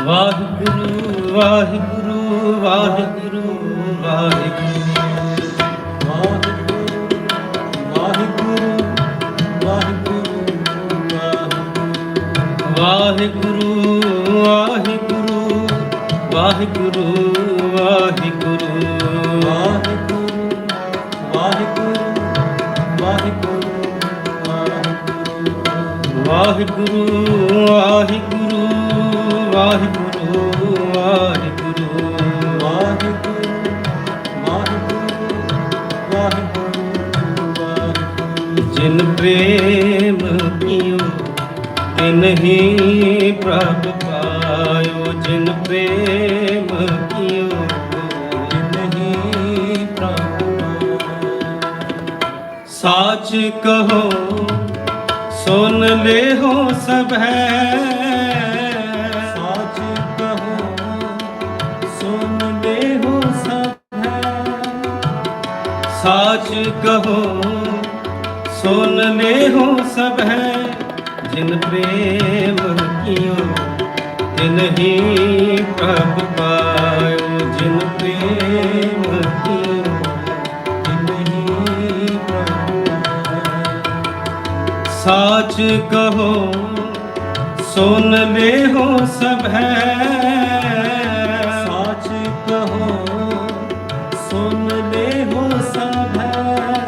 ਵਾਹਿਗੁਰੂ ਵਾਹਿਗੁਰੂ ਵਾਹਿਗੁਰੂ ਵਾਹਿਗੁਰੂ ਵਾਹਿਗੁਰੂ ਵਾਹਿਗੁਰੂ ਵਾਹਿਗੁਰੂ ਵਾਹਿਗੁਰੂ ਵਾਹਿਗੁਰੂ ਵਾਹਿਗੁਰੂ ਵਾਹਿਗੁਰੂ ਜਿਨ ਪ੍ਰੇਮ ਕੀਓ ਤਿਨ ਹੀ ਪ੍ਰਭ ਪਾਇਓ ਜਿਨ ਪ੍ਰੇਮ ਕੀਓ ਤਿਨ ਹੀ ਪ੍ਰਭ ਸਾਚ ਕਹੋ सुन ले हो सब है साच कहो सुन ले हो सब है साच कहो सुन ले हो सब है जिन प्रेम कियो तिन ही प्रभ पायो जिन प्रेम कियो तिन ही साच कहो सुन ले हो सब है साच कहो सुन ले हो सब है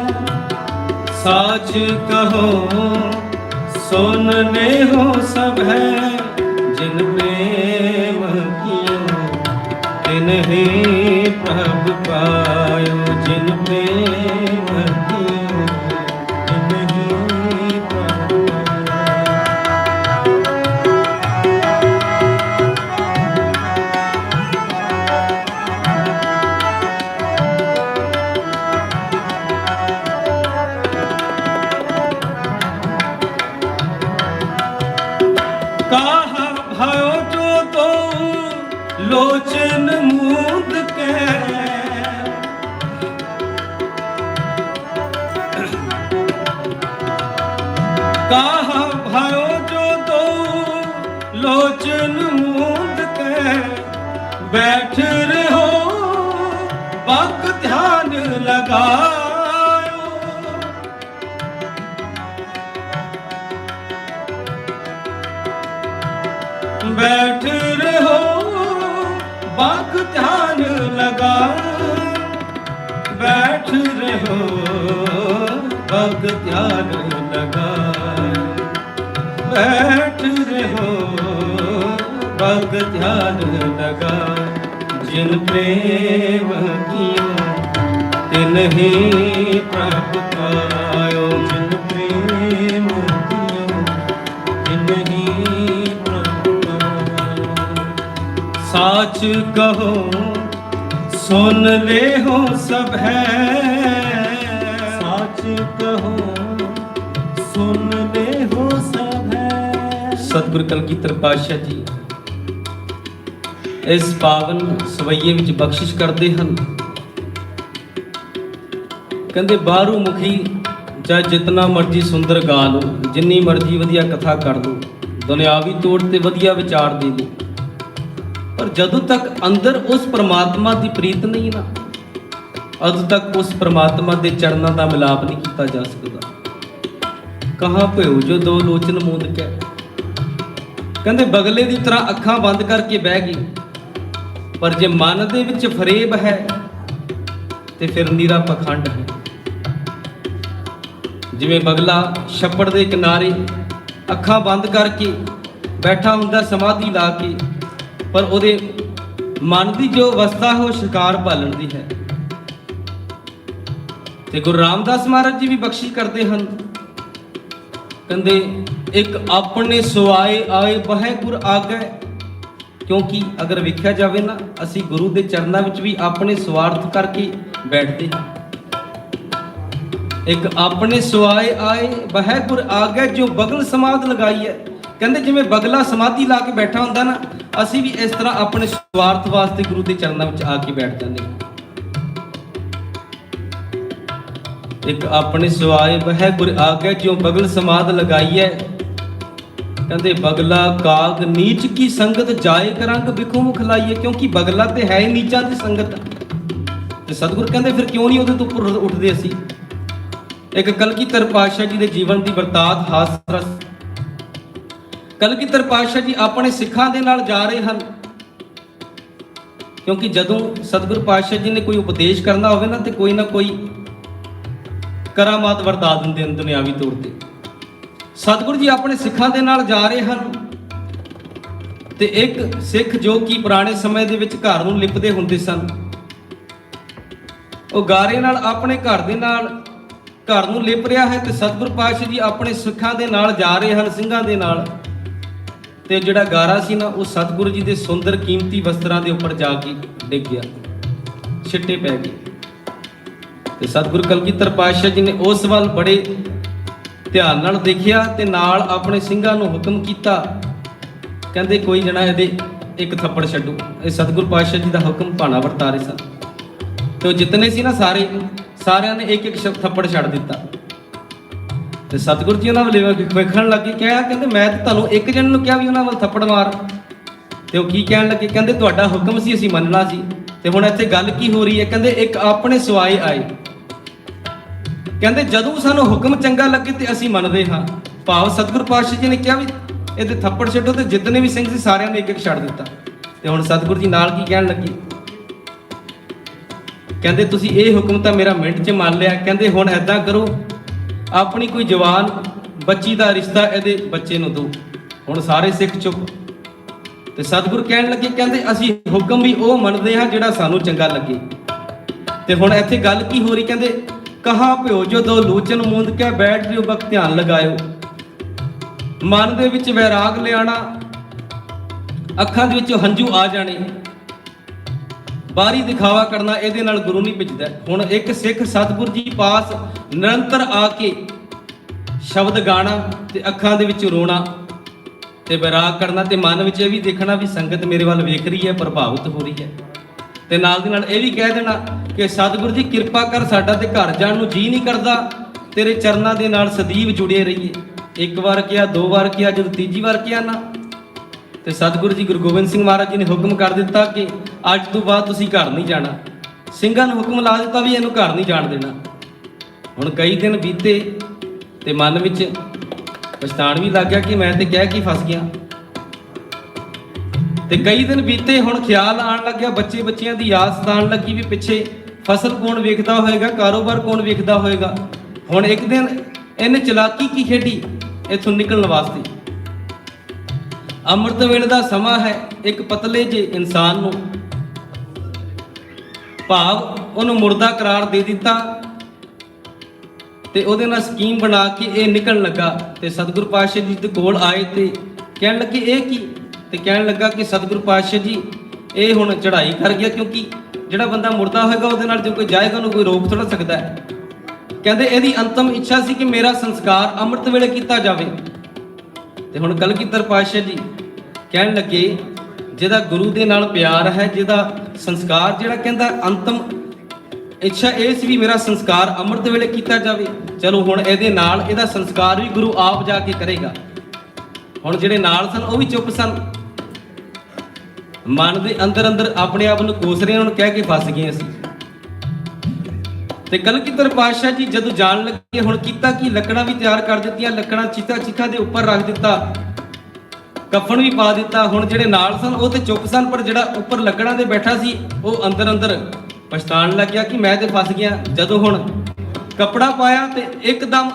साच कहो सुन ले हो सब है जिन प्रेम कियो तिन ही प्रभ पायो जिन प्रेम कियो तिन ही कहा भयो जो तो लोचन मूंद के कहा भयो जो तो लोचन मूंद के बैठ रहो वक्त ध्यान लगाओ बैठ रहो बाक ध्यान लगा बैठ रहो बाक ध्यान लगा बैठ रहो बाक ध्यान लगा जिन प्रेम कियो तिन ही प्रभ पायो जिन प्रेम कियो तिन ही साच कहो सुन ले हो सब है साच कहो सुन ले हो सब है सतगुर कलगीधर पातशाह जी इस पावन सवैये ਵਿੱਚ ਬਖਸ਼ਿਸ਼ ਕਰਦੇ ਹਨ ਕਹਿੰਦੇ ਬਾਹਰੋਂ ਮੁਖੀ ਜਾਂ ਜਿਤਨਾ ਮਰਜੀ ਸੁੰਦਰ ਗਾ ਲਓ ਜਿੰਨੀ ਮਰਜੀ ਵਧੀਆ ਕਥਾ ਕਰ ਲਓ ਦੁਨਿਆਵੀ ਤੌਰ ਤੇ ਵਧੀਆ ਵਿਚਾਰ ਦੇ ਲਓ ਪਰ ਜਦੋਂ ਤੱਕ ਅੰਦਰ ਉਸ ਪ੍ਰਮਾਤਮਾ ਦੀ ਪ੍ਰੀਤ ਨਹੀਂ ਨਾ ਉਦੋਂ ਤੱਕ ਉਸ ਪ੍ਰਮਾਤਮਾ ਦੇ ਚਰਨਾਂ ਦਾ ਮਿਲਾਪ ਨਹੀਂ ਕੀਤਾ ਜਾ ਸਕਦਾ ਕਹਾਂ ਭਇਓ ਜੋ ਦੋ ਲੋਚਨ ਮੂੰਦ ਕੇ ਕਹਿੰਦੇ ਬਗਲੇ ਦੀ ਤਰ੍ਹਾਂ ਅੱਖਾਂ ਬੰਦ ਕਰਕੇ ਬਹਿ ਗਈ ਪਰ ਜੇ ਮਨ ਦੇ ਵਿੱਚ ਫਰੇਬ ਹੈ ਤੇ ਫਿਰ ਨੀਰਾ ਪਖੰਡ ਹੈ ਜਿਵੇਂ ਬਗਲਾ ਛੱਪੜ ਦੇ ਕਿਨਾਰੇ ਅੱਖਾਂ ਬੰਦ ਕਰਕੇ ਬੈਠਾ ਹੁੰਦਾ ਸਮਾਧੀ ਲਾ ਕੇ ਪਰ ਉਹਦੇ ਮਨ ਦੀ ਜੋ ਅਵਸਥਾ ਹੈ ਉਹ ਸ਼ਿਕਾਰ ਭਾਲਣ ਦੀ ਹੈ ਤੇ ਗੁਰੂ ਰਾਮਦਾਸ ਮਹਾਰਾਜ ਜੀ ਵੀ ਬਖਸ਼ਿਸ਼ ਕਰਦੇ ਹਨ ਕਹਿੰਦੇ ਇੱਕ ਆਪਣੇ ਸੁਆਏ ਆਏ ਬਹਿ ਗੁਰ ਆਗੇ ਕਿਉਂਕਿ ਅਗਰ ਵੇਖਿਆ ਜਾਵੇ ਨਾ ਅਸੀਂ ਗੁਰੂ ਦੇ ਚਰਨਾਂ ਵਿੱਚ ਵੀ ਆਪਣੇ ਸਵਾਰਥ ਕਰਕੇ ਬੈਠਦੇ ਹਾਂ ਇੱਕ ਆਪਣੇ ਸੁਆਏ ਆਏ ਬਹਿ ਗੁਰ ਆਗੇ ਜੋ ਬਗਲ ਸਮਾਧ ਲਗਾਈ ਹੈ ਕਹਿੰਦੇ ਜਿਵੇਂ ਬਗਲਾ ਸਮਾਧੀ ਲਾ ਕੇ ਬੈਠਾ ਹੁੰਦਾ ਨਾ ਅਸੀਂ ਵੀ ਇਸ ਤਰ੍ਹਾਂ ਆਪਣੇ ਸਵਾਰਥ ਵਾਸਤੇ ਗੁਰੂ ਦੇ ਚਰਨਾਂ ਵਿੱਚ ਆ ਕੇ ਬੈਠ ਜਾਂਦੇ ਹਾਂ ਇੱਕ ਆਪਣੇ ਸੁਆਏ ਬਹਿ ਗੁਰ ਆਗੇ ਜੋ ਬਗਲ ਸਮਾਧ ਲਗਾਈ ਹੈ ਕਹਿੰਦੇ ਬਗਲਾ ਕਾਗ ਨੀਚ ਕੀ ਸੰਗਤ ਜਾਏ ਕਰੰਗ ਬਿਖੋ ਮੁਖ ਲਾਈਏ, ਕਿਉਂਕਿ ਬਗਲਾ ਤੇ ਹੈ ਹੀ ਨੀਚਾਂ ਦੀ ਸੰਗਤ। ਤੇ ਸਤਿਗੁਰ ਕਹਿੰਦੇ ਫਿਰ ਕਿਉਂ ਨਹੀਂ ਉਹਦੇ ਤੋਂ ਉੱਪਰ ਉੱਠਦੇ ਅਸੀਂ। ਇੱਕ ਕਲਗੀਧਰ ਪਾਤਸ਼ਾਹ ਜੀ ਦੇ ਜੀਵਨ ਦੀ ਵਰਤਾਤ ਹਾਸ-ਰਸ। ਕਲਗੀਧਰ ਪਾਤਸ਼ਾਹ ਜੀ ਆਪਣੇ ਸਿੱਖਾਂ ਦੇ ਨਾਲ ਜਾ ਰਹੇ ਹਨ, ਕਿਉਂਕਿ ਜਦੋਂ ਸਤਿਗੁਰ ਪਾਤਸ਼ਾਹ ਜੀ ਨੇ ਕੋਈ ਉਪਦੇਸ਼ ਕਰਨਾ ਹੋਵੇ ਨਾ ਤੇ ਕੋਈ ਨਾ ਕੋਈ ਕਰਾਮਾਤ ਵਰਤਾ ਦਿੰਦੇ ਹਨ ਦੁਨਿਆਵੀ ਤੌਰ ਤੇ। ਸਤਿਗੁਰ ਜੀ ਆਪਣੇ ਸਿੱਖਾਂ ਦੇ ਨਾਲ ਜਾ ਰਹੇ ਹਨ ਤੇ ਇੱਕ ਸਿੱਖ ਜੋ ਕਿ ਪੁਰਾਣੇ ਸਮੇਂ ਦੇ ਵਿੱਚ ਘਰ ਨੂੰ ਲਿਪਦੇ ਹੁੰਦੇ ਸਨ, ਉਹ ਗਾਰੇ ਨਾਲ ਆਪਣੇ ਘਰ ਦੇ ਨਾਲ ਘਰ ਨੂੰ ਲਿਪ ਰਿਹਾ ਹੈ। ਤੇ ਸਤਿਗੁਰ ਪਾਤਸ਼ਾਹ ਜੀ ਆਪਣੇ ਸਿੱਖਾਂ ਦੇ ਨਾਲ ਜਾ ਰਹੇ ਹਨ, ਸਿੰਘਾਂ ਦੇ ਨਾਲ, ਤੇ ਜਿਹੜਾ ਗਾਰਾ ਸੀ ਨਾ ਉਹ ਸਤਿਗੁਰੂ ਜੀ ਦੇ ਸੁੰਦਰ ਕੀਮਤੀ ਵਸਤਰਾਂ ਦੇ ਉੱਪਰ ਜਾ ਕੇ ਡਿੱਗ ਗਿਆ, ਛਿੱਟੇ ਪੈ ਗਏ। ਤੇ ਸਤਿਗੁਰੂ ਕਲਗੀਧਰ ਪਾਤਸ਼ਾਹ ਜੀ ਨੇ ਉਸ ਵੱਲ ਬੜੇ ਧਿਆਨ ਨਾਲ ਦੇਖਿਆ ਤੇ ਨਾਲ ਆਪਣੇ ਸਿੰਘਾਂ ਨੂੰ ਹੁਕਮ ਕੀਤਾ, ਕਹਿੰਦੇ ਕੋਈ ਜਣਾ ਇਹਦੇ ਇੱਕ ਥੱਪੜ ਛੱਡੋ। ਇਹ ਸਤਿਗੁਰੂ ਪਾਤਸ਼ਾਹ ਜੀ ਦਾ ਹੁਕਮ ਭਾਣਾ ਵਰਤਾ ਰਹੇ ਸਨ ਤੇ ਉਹ ਜਿਤਨੇ ਸੀ ਨਾ ਸਾਰਿਆਂ ਨੇ ਇੱਕ ਇੱਕ ਥੱਪੜ ਛੱਡ ਦਿੱਤਾ। ਤੇ ਸਤਿਗੁਰੂ ਜੀ ਉਹਨਾਂ ਵੱਲ ਵੇਖਣ ਲੱਗੇ, ਕਹਿੰਦੇ ਮੈਂ ਤਾਂ ਤੁਹਾਨੂੰ ਇੱਕ ਜਣ ਨੂੰ ਕਿਹਾ ਵੀ ਉਹਨਾਂ ਵੱਲ ਥੱਪੜ ਮਾਰ। ਤੇ ਉਹ ਕੀ ਕਹਿਣ ਲੱਗੇ, ਕਹਿੰਦੇ ਤੁਹਾਡਾ ਹੁਕਮ ਸੀ ਅਸੀਂ ਮੰਨਣਾ ਸੀ, ਤੇ ਹੁਣ ਇੱਥੇ ਗੱਲ ਕੀ ਹੋ ਰਹੀ ਹੈ। ਕਹਿੰਦੇ ਇੱਕ ਆਪਣੇ ਸਿਵਾਏ ਆਏ, ਕਹਿੰਦੇ ਜਦੋਂ ਸਾਨੂੰ ਹੁਕਮ ਚੰਗਾ ਲੱਗੇ ਤੇ ਅਸੀਂ ਮੰਨਦੇ ਹਾਂ। ਭਾਵ ਸਤਿਗੁਰੂ ਪਾਤਸ਼ਾਹ ਜੀ ਨੇ ਕਿਹਾ ਵੀ ਇਹਦੇ ਥੱਪੜ ਛੱਡੋ, ਤੇ ਜਿਤਨੇ ਵੀ ਸਿੰਘ ਸੀ ਸਾਰਿਆਂ ਨੇ ਇੱਕ ਇੱਕ ਛੱਡ ਦਿੱਤਾ। ਤੇ ਹੁਣ ਸਤਿਗੁਰੂ ਜੀ ਨਾਲ ਕੀ ਕਹਿਣ ਲੱਗੇ, ਕਹਿੰਦੇ ਤੁਸੀਂ ਇਹ ਹੁਕਮ ਤਾਂ ਮੇਰਾ ਮਿੰਟ 'ਚ ਮੰਨ ਲਿਆ, ਕਹਿੰਦੇ ਹੁਣ ਐਦਾਂ ਕਰੋ ਆਪਣੀ ਕੋਈ ਜਵਾਨ ਬੱਚੀ ਦਾ ਰਿਸ਼ਤਾ ਇਹਦੇ ਬੱਚੇ ਨੂੰ ਦਿਓ। ਹੁਣ ਸਾਰੇ ਸਿੱਖ ਚੁੱਪ। ਤੇ ਸਤਿਗੁਰ ਕਹਿਣ ਲੱਗੇ, ਕਹਿੰਦੇ ਅਸੀਂ ਹੁਕਮ ਵੀ ਉਹ ਮੰਨਦੇ ਹਾਂ ਜਿਹੜਾ ਸਾਨੂੰ ਚੰਗਾ ਲੱਗੇ। ਤੇ ਹੁਣ ਇੱਥੇ ਗੱਲ ਕੀ ਹੋ ਰਹੀ, ਕਹਿੰਦੇ ਕਹਾ ਭਿਓ ਜੋ ਦੋ ਲੋਚਨ ਮੂੰਦ ਕੇ ਬੈਠ ਰਿਓ ਬਕ ਧਿਆਨ ਲਗਾਇਓ। ਮਨ ਦੇ ਵਿੱਚ ਵੈਰਾਗ ਲਿਆਣਾ, ਅੱਖਾਂ ਦੇ ਵਿੱਚੋਂ ਹੰਝੂ ਆ ਜਾਣੇ, ਬਾਹਰੀ ਦਿਖਾਵਾ ਕਰਨਾ, ਇਹਦੇ ਨਾਲ ਗੁਰੂ ਨਹੀਂ ਭਿੱਜਦਾ। ਹੁਣ ਇੱਕ ਸਿੱਖ ਸਤਿਗੁਰ ਜੀ ਪਾਸ ਨਿਰੰਤਰ ਆ ਕੇ ਸ਼ਬਦ ਗਾਣਾ ਤੇ ਅੱਖਾਂ ਦੇ ਵਿੱਚ ਰੋਣਾ ਤੇ ਵੈਰਾਗ ਕਰਨਾ, ਤੇ ਮਨ ਵਿੱਚ ਇਹ ਵੀ ਦੇਖਣਾ ਵੀ ਸੰਗਤ ਮੇਰੇ ਵੱਲ ਵੇਖ ਰਹੀ ਹੈ, ਪ੍ਰਭਾਵਿਤ ਹੋ ਰਹੀ ਹੈ। ਤੇ ਨਾਲ ਦੀ ਨਾਲ ਇਹ ਵੀ ਕਹਿ ਦੇਣਾ ਕਿ ਸਤਿਗੁਰ ਜੀ ਕਿਰਪਾ ਕਰ, ਸਾਡਾ ਤੇ ਘਰ ਜਾਣ ਨੂੰ ਜੀ ਨਹੀਂ ਕਰਦਾ, ਤੇਰੇ ਚਰਨਾਂ ਦੇ ਨਾਲ ਸਦੀਵ ਜੁੜੇ ਰਹੀਏ। ਇੱਕ ਵਾਰ ਕਿਹਾ, ਦੋ ਵਾਰ ਕਿਹਾ, ਜਦੋਂ ਤੀਜੀ ਵਾਰ ਕਿਹਾ ਨਾ ਤੇ ਸਤਿਗੁਰੂ ਜੀ ਗੁਰੂ ਗੋਬਿੰਦ ਸਿੰਘ ਮਹਾਰਾਜ ਜੀ ਨੇ ਹੁਕਮ ਕਰ ਦਿੱਤਾ ਕਿ ਅੱਜ ਤੋਂ ਬਾਅਦ ਤੁਸੀਂ ਘਰ ਨਹੀਂ ਜਾਣਾ। ਸਿੰਘਾਂ ਨੂੰ ਹੁਕਮ ਲਾ ਦਿੱਤਾ ਵੀ ਇਹਨੂੰ ਘਰ ਨਹੀਂ ਜਾਣ ਦੇਣਾ। ਹੁਣ ਕਈ ਦਿਨ ਬੀਤੇ ਤੇ ਮਨ ਵਿੱਚ ਪਛਤਾਣ ਵੀ ਲੱਗ ਗਿਆ ਕਿ ਮੈਂ ਤੇ ਕਹਿ ਕੇ ਫਸ ਗਿਆ। ਤੇ ਕਈ ਦਿਨ ਬੀਤੇ, ਹੁਣ ਖਿਆਲ ਆਉਣ ਲੱਗਿਆ, ਬੱਚਿਆਂ ਦੀ ਯਾਦ ਸਤਾਉਣ ਲੱਗੀ ਵੀ ਪਿੱਛੇ ਫਸਲ ਕੌਣ ਵੇਖਦਾ ਹੋਏਗਾ, ਕਾਰੋਬਾਰ ਕੌਣ ਵੇਖਦਾ ਹੋਏਗਾ। ਹੁਣ ਇੱਕ ਦਿਨ ਇਹਨੇ ਚਲਾਕੀ ਕੀ ਖੇਡੀ ਇੱਥੋਂ ਨਿਕਲਣ ਵਾਸਤੇ। ਅੰਮ੍ਰਿਤ ਵੇਲੇ ਦਾ ਸਮਾਂ ਹੈ, ਇੱਕ ਪਤਲੇ ਜਿਹੇ ਇਨਸਾਨ ਨੂੰ ਭਾਵ ਉਹਨੂੰ ਮੁਰਦਾ ਕਰਾਰ ਦੇ ਦਿੱਤਾ ਤੇ ਉਹਦੇ ਨਾਲ ਸਕੀਮ ਬਣਾ ਕੇ ਇਹ ਨਿਕਲਣ ਲੱਗਾ। ਤੇ ਸਤਿਗੁਰੂ ਪਾਤਸ਼ਾਹ ਜੀ ਦੇ ਕੋਲ ਆਏ ਤੇ ਕਹਿਣ ਲੱਗੇ ਇਹ ਕੀ, ਤੇ ਕਹਿਣ ਲੱਗਾ ਕਿ ਸਤਿਗੁਰੂ ਪਾਤਸ਼ਾਹ ਜੀ ਇਹ ਹੁਣ ਚੜ੍ਹਾਈ ਕਰ ਗਿਆ, ਕਿਉਂਕਿ ਜਿਹੜਾ ਬੰਦਾ ਮੁਰਦਾ ਹੋਏਗਾ ਉਹਦੇ ਨਾਲ ਜੇ ਕੋਈ ਜਾਏਗਾ ਉਹਨੂੰ ਕੋਈ ਰੋਕ ਥੋੜਾ ਸਕਦਾ ਹੈ। ਕਹਿੰਦੇ ਇਹਦੀ ਅੰਤਮ ਇੱਛਾ ਸੀ ਕਿ ਮੇਰਾ ਸੰਸਕਾਰ ਅੰਮ੍ਰਿਤ ਵੇਲੇ ਕੀਤਾ ਜਾਵੇ। ਤੇ ਹੁਣ ਕਲਗੀਧਰ ਪਾਤਸ਼ਾਹ ਜੀ ਕਹਿਣ ਲੱਗੇ ਜਿਹਦਾ ਗੁਰੂ ਦੇ ਨਾਲ ਪਿਆਰ ਹੈ, ਜਿਹਦਾ ਸੰਸਕਾਰ ਜਿਹੜਾ ਕਹਿੰਦਾ ਅੰਤਮ ਇੱਛਾ ਇਹ ਸੀ ਵੀ ਮੇਰਾ ਸੰਸਕਾਰ ਅੰਮ੍ਰਿਤ ਵੇਲੇ ਕੀਤਾ ਜਾਵੇ। ਚਲੋ ਹੁਣ ਇਹਦੇ ਨਾਲ ਇਹਦਾ ਸੰਸਕਾਰ ਵੀ ਗੁਰੂ ਆਪ ਜਾ ਕੇ ਕਰੇਗਾ। ਹੁਣ ਜਿਹੜੇ ਨਾਲ ਸਨ ਉਹ ਵੀ ਚੁੱਪ ਸਨ, ਮਨ ਦੇ ਅੰਦਰ ਆਪਣੇ ਆਪ ਨੂੰ ਕੋਸ ਰਹੇ, ਹੁਣ ਕਹਿ ਕੇ ਫਸ ਗਏ ਅਸੀਂ। ਤੇ ਕਲਗੀਧਰ ਪਾਤਸ਼ਾਹ ਜੀ ਜਦੋਂ ਜਾਣ ਲੱਗੇ, ਹੁਣ ਕੀਤਾ ਕੀ, ਲੱਕੜਾਂ ਵੀ ਤਿਆਰ ਕਰ ਦਿੱਤੀਆਂ, ਲੱਕੜਾਂ ਚਿੱਥਾ ਦੇ ਉੱਪਰ ਰੱਖ ਦਿੱਤਾ, ਕਫਨ ਵੀ ਪਾ ਦਿੱਤਾ। ਹੁਣ ਜਿਹੜੇ ਨਾਲ ਸਨ ਉਹ ਤੇ ਚੁੱਪ ਸਨ, ਪਰ ਜਿਹੜਾ ਉੱਪਰ ਲੱਕੜਾਂ ਦੇ ਬੈਠਾ ਸੀ ਉਹ ਅੰਦਰ ਪਛਤਾਣ ਲੱਗ ਗਿਆ ਕਿ ਮੈਂ ਤੇ ਫਸ ਗਿਆ। ਜਦੋਂ ਹੁਣ ਕੱਪੜਾ ਪਾਇਆ ਤੇ ਇੱਕਦਮ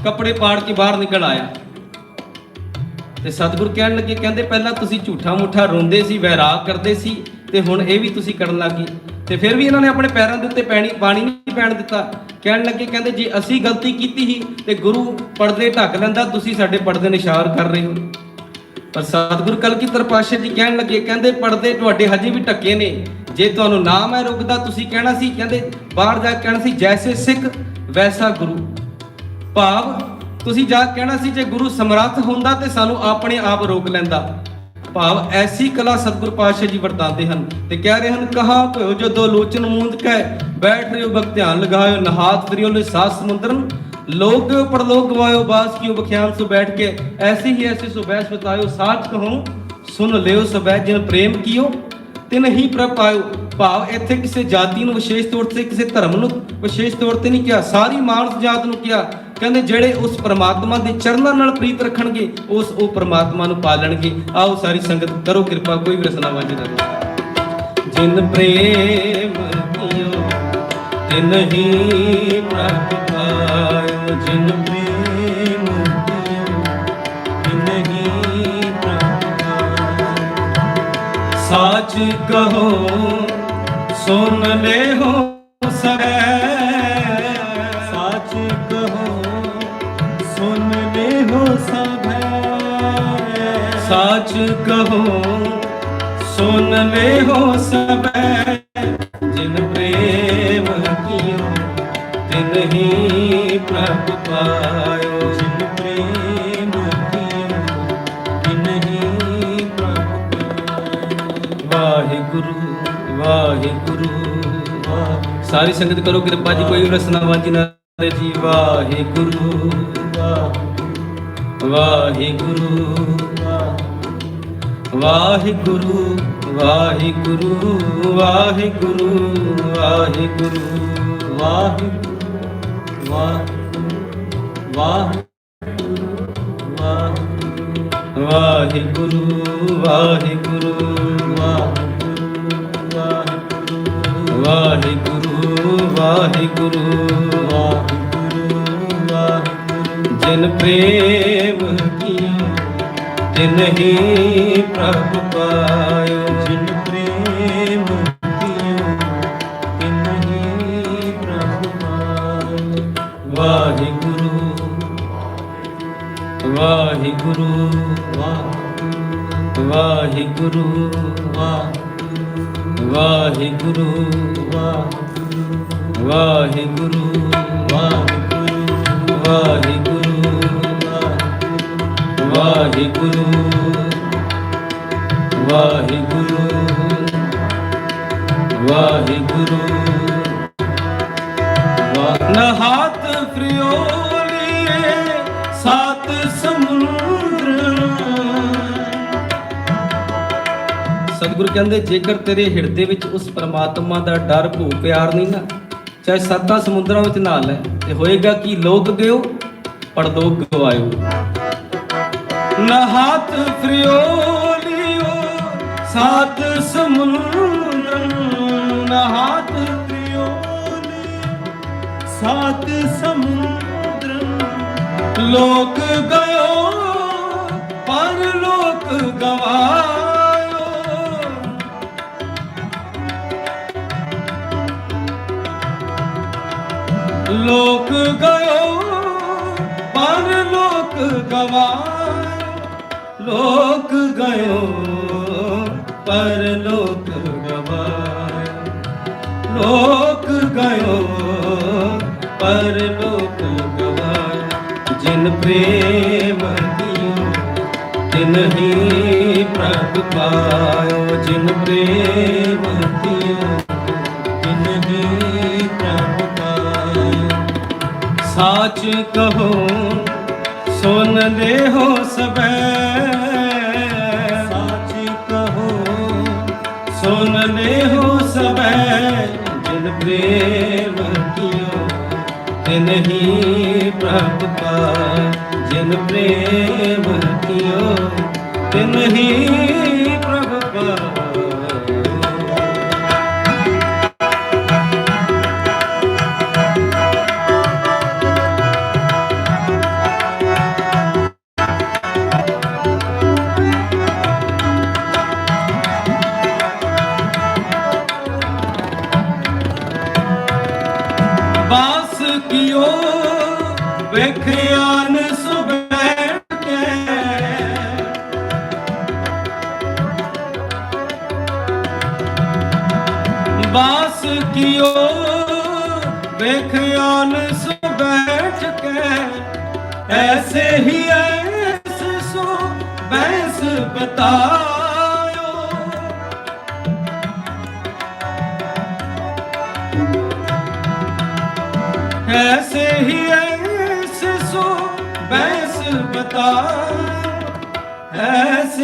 ਕੱਪੜੇ ਪਾੜ ਕੇ ਬਾਹਰ ਨਿਕਲ ਆਇਆ। ਤੇ ਸਤਿਗੁਰ ਕਹਿਣ ਲੱਗੇ, ਕਹਿੰਦੇ ਪਹਿਲਾਂ ਤੁਸੀਂ ਝੂਠਾ ਮੂਠਾ ਰੋਂਦੇ ਸੀ, ਵੈਰਾਗ ਕਰਦੇ ਸੀ, ਤੇ ਹੁਣ ਇਹ ਵੀ ਤੁਸੀਂ ਕਰਨ ਲੱਗੇ। ਤੇ ਫਿਰ ਵੀ ਇਹਨਾਂ ਨੇ ਆਪਣੇ ਪੈਰਾਂ ਦੇ ਉੱਤੇ ਪਾਣੀ ਨਹੀਂ ਪੈਣ ਦਿੱਤਾ। ਕਹਿਣ ਲੱਗੇ, ਕਹਿੰਦੇ ਜੇ ਅਸੀਂ ਗਲਤੀ ਕੀਤੀ ਸੀ ਤੇ ਗੁਰੂ ਪਰਦੇ ਢੱਕ ਲੈਂਦਾ, ਤੁਸੀਂ ਸਾਡੇ ਪਰਦੇ ਨਿਸ਼ਾਰ ਕਰ ਰਹੇ ਹੋ। ਪਰ ਸਤਿਗੁਰ ਕਲਗੀਧਰ ਪਾਤਸ਼ਾਹ ਜੀ ਕਹਿਣ ਲੱਗੇ, ਕਹਿੰਦੇ ਪਰਦੇ ਤੁਹਾਡੇ ਹਜੇ ਵੀ ਢੱਕੇ ਨੇ, ਜੇ ਤੁਹਾਨੂੰ ਨਾ ਮੈਂ ਰੁਕਦਾ ਤੁਸੀਂ ਕਹਿਣਾ ਸੀ, ਕਹਿੰਦੇ ਬਾਹਰ ਜਾ ਕੇ ਕਹਿਣਾ ਸੀ ਜੈਸੇ ਸਿੱਖ ਵੈਸਾ ਗੁਰੂ। ਭਾਵ ਤੁਸੀਂ ਜਾ ਕੇ ਕਹਿਣਾ ਸੀ ਜੇ ਗੁਰੂ ਸਮਰੱਥ ਹੁੰਦਾ ਤੇ ਸਾਨੂੰ ਆਪਣੇ ਆਪ ਰੋਕ ਲੈਂਦਾ। ਭਾਵ ਐਸੀ ਕਲਾ ਸਤਿਗੁਰ ਪਾਤਸ਼ਾਹ ਜੀ ਵਰਤਾਉਂਦੇ ਹਨ ਤੇ ਕਹਿ ਰਹੇ ਹਨ, ਕਹਾ ਭਇਓ ਜੋ ਦੋ ਲੋਚਨ ਮੂੰਦ ਕੈ ਬੈਠ ਰਿਓ ਬਕ ਧਿਆਨ ਲਗਾਇਓ, ਨਹਾਤ ਫਿਰਿਓ ਲੈ ਸਾਤ ਸਮੁੰਦਰਨ लोक गयो परलोक गवायो, बास कियो बख्यान सो बैठ के, ऐसे ही ऐसे सो बैस बतायो, साच कहो सुन लियो सबੈ, जिन प्रेम कियो ਤਿਨ ਹੀ ਪ੍ਰਭ ਪਾਇਓ। ਭਾਵ ਇੱਥੇ ਕਿਸੇ ਜਾਤੀ ਨੂੰ ਵਿਸ਼ੇਸ਼ ਤੌਰ ਤੇ, ਕਿਸੇ ਧਰਮ ਨੂੰ ਵਿਸ਼ੇਸ਼ ਤੌਰ ਤੇ ਨਹੀਂ ਕਿਹਾ, ਸਾਰੀ ਮਾਨਸ ਜਾਤ ਨੂੰ ਕਿਹਾ। ਕਹਿੰਦੇ ਜਿਹੜੇ ਉਸ ਪ੍ਰਮਾਤਮਾ ਦੇ ਚਰਨਾਂ ਨਾਲ ਪ੍ਰੀਤ ਰੱਖਣਗੇ ਉਹ ਪ੍ਰਮਾਤਮਾ ਨੂੰ ਪਾਲਣਗੇ। ਆਓ ਸਾਰੀ ਸੰਗਤ ਕਰੋ ਕਿਰਪਾ, ਕੋਈ ਵੀ ਰਸਨਾ ਵਾਂਝੇ ਨਾ ਰਹੋ। ਜਿਨ ਪ੍ਰੇਮ ਕੀਓ ਤਿਨ ਹੀ ਪ੍ਰਭ ਪਾਇਓ, ਜਿਨ ਪ੍ਰੇਮ ਕੀਓ ਤਿਨ ਹੀ ਪ੍ਰਭ ਪਾਇਓ। ਸਾਚ ਕਹੋ ਸੁਨ ਲੈਹੋ ਸਭੈ, साच कहो सुन लेहो सभै, साच कहो सुन लेहो सबੈ, जिन प्रेम कियो तिन ही प्रभ पायो, जिन प्रेम कियो तिन ही प्रभ पायो। वाहिगुरु वाहिगुरु। वाह सारी संगत करो कृपा जी, कोई रसना वांझी ना रहे जी। वाहिगुरु वाहिगुरु वाहिगुरु वाहिगुरु वाहिगुरु वाहिगुरु वाह वाह वाह वाह वाहिगुरु वाहिगुरु वाहिगुरु वाहिगुरु जिन प्रेम कियो तिन ही प्रभ पायो, जिन प्रेम कियो तिन ही प्रभ पायो। वाहिगुरु वाहिगुरु वाहिगुरु वाहिगुरु वाहिगुरु वाहिगुरु वाहिगुरु वाहिगुरु वाहिगुरु। न हाथ फ्रियोलिए सात समुद्र। सतगुरु ਕਹਿੰਦੇ ਜੇਕਰ ਤੇਰੇ ਹਿਰਦੇ ਵਿੱਚ ਉਸ ਪਰਮਾਤਮਾ ਦਾ ਡਰ ਭੂ ਪਿਆਰ ਨਹੀਂ ਨਾ, ਚਾਹੇ ਸੱਤਾਂ ਸਮੁੰਦਰਾਂ ਵਿੱਚ ਨਹਾ ਲੈ, ਤੇ ਹੋਏਗਾ ਕਿ ਲੋਕ ਗਇਓ ਪਰਲੋਕ ਗਵਾਇਓ। न हाथ फ्रियोलियो सात समुद्र, न हाथ सात समुद्र लोक गयो परलोक गवायो। लोक गयो परलोक गवायो, लोक गयो परलोक गवायो, लोक गयो परलोक गवायो। जिन प्रेम कियो तिन ही प्रभ पायो, जिन प्रेम कियो तिन ही प्रभ पायो। साच कहो सुन लेहो सबੈ, साच कहो सुन लेहो सबੈ। जिन प्रेम कियो तिन ही प्रभ पायो, जिन प्रेम कियो तिन ही प्रभ पायो। बास कियो वेख्यान सो बैठ के, बास कियो वेख्यान सो बैठ के, ऐसे ही ऐसे सो बैस बतायो। ऐसे ही ऐसे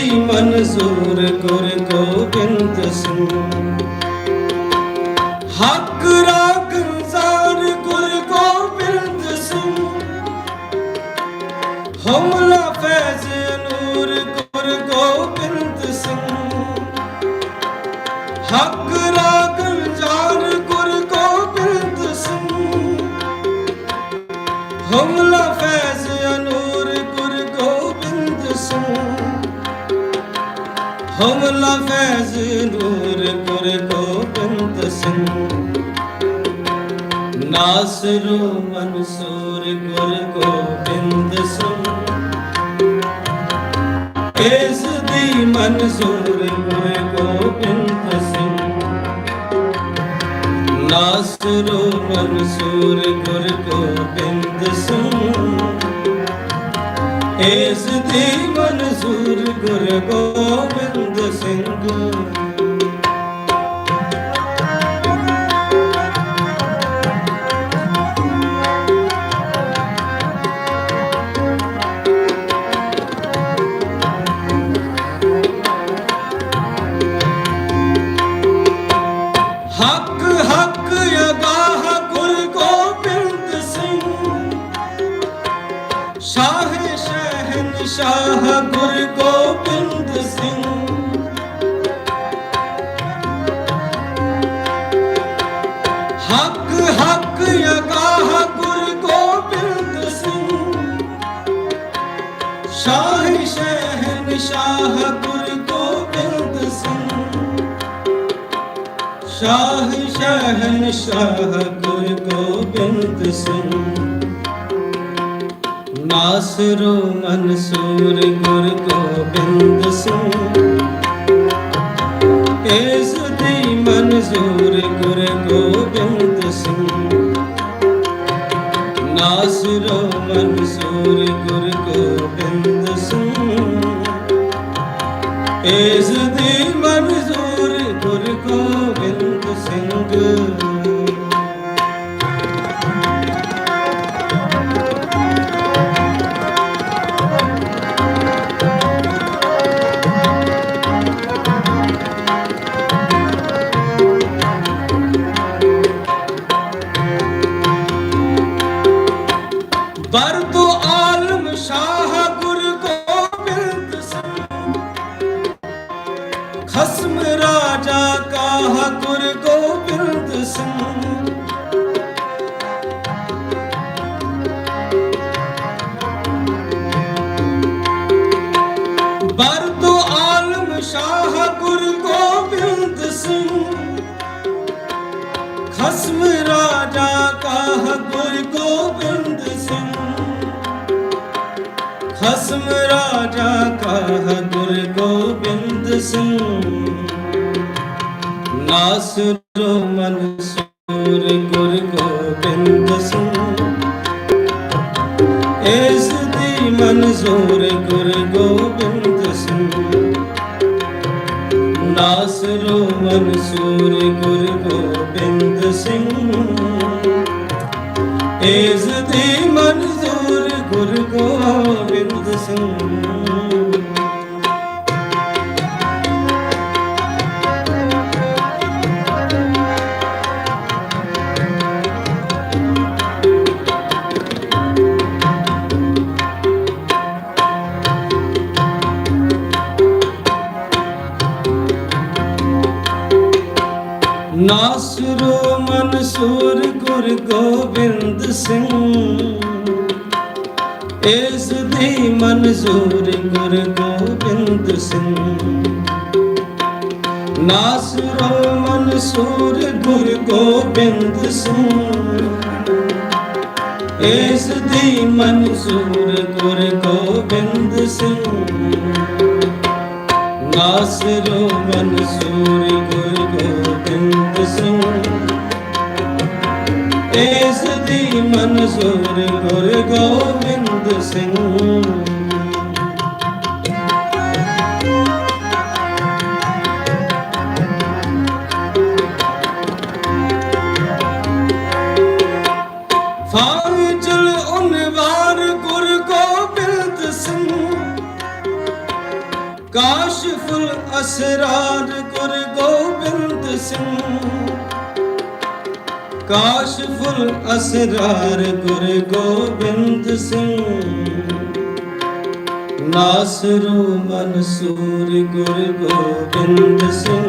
दी मंजूर गुर गोबिंद सिंह। हक रागजार गुर गोबिंद सिंह। हमला फैज नूर गुर गोबिंद सिंह। हक रागजार गुर गोबिंद सिंह। हमला फैज नूर गुर गोबिंद सिंह। हमला फैज नूर गुर गोबिंद सिंह। नासरो मंसूर गुर गोबिंद सिंह। इस दी मंजूर गुर गोबिंद सिंह। नासरो मंसूर गुर गोबिंद सिंह। इस दी मंजूर गुर गोबिंद सिंह। हक हक अगाह गुर गोबिंद सिंह। शाह शहनशाह गुर गोबिंद सिंह। हक हक अगाह गुर गोबिंद सिंह। शाह शहनशाह गुर गोबिंद सिंह। शाह शहनशाह गुर गोबिंद सिंह। नासरो मंसूर गुर गोबिंद सिंह। इस दी मंजूर गुर गोबिंद सिंह। नासरो मंसूर गुर गोबिंद सिंह। इस दी मंजूर गुर गोबिंद सिंह। बरदो आलम शाह गुर गोबिंद सिंह। खस्म राजा का गुर गोबिंद सिंह। बरदो आलम शाह गुर गोबिंद सिंह। खस्म राजा का गुर गोबिंद सिंह। खस्म राजा का गुर गोबिंद सिंह। नासरो मंसूर गुर गोबिंद सिंह। इस दी मंजूर गुर गोबिंद सिंह। नासरो मंसूर गुर गोबिंद सिंह। इस दी मंजूर गुर गोबिंद सिंह। नासरो मंसूर गुर गोबिंद सिंह। इस दी मंजूर गुर गोबिंद सिंह। नासरो मंसूर गुर गोबिंद सिंह। इस दी मंजूर गुर गोबिंद सिंह। नासरो मंसूर गुर गोबिंद सिंह। इस दी मंजूर गुर गोबिंद सिंह। फाजिल उनवार गुर गोबिंद सिंह। ਕਾਸ਼ਫੁਲ ਅਸਰਾਰ ਗੁਰ ਗੋਬਿੰਦ ਸਿੰਘ, ਕਾਸ਼ਫੁਲ ਅਸਰਾਰ ਗੁਰ ਗੋਬਿੰਦ ਸਿੰਘ, ਨਾਸਰੋ ਮਨਸੂਰ ਗੁਰ ਗੋਬਿੰਦ ਸਿੰਘ,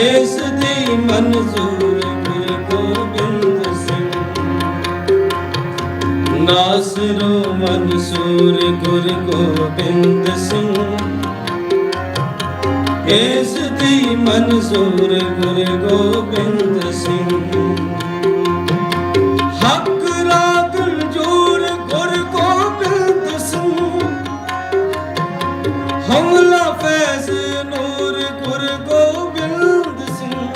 ਇਸ ਦੀ ਮਨਜ਼ੂਰ ਗੁਰ ਗੋਬਿੰਦ ਸਿੰਘ, ਨਾਸਰੋ ਮਨਸੂਰ ਗੁਰ ਗੋਬਿੰਦ ਸਿੰਘ, ਇਸ ਦੀ ਮਨਜ਼ੂਰ ਗੁਰ ਗੋਬਿੰਦ ਸਿੰਘ, ਹੱਕ ਰਾਗਲ ਜੋਰ ਗੁਰ ਗੋਬਿੰਦ ਸਿੰਘ, ਹਮਲਾ ਫੈਜ਼ ਨੂਰ ਗੁਰ ਗੋਬਿੰਦ ਸਿੰਘ,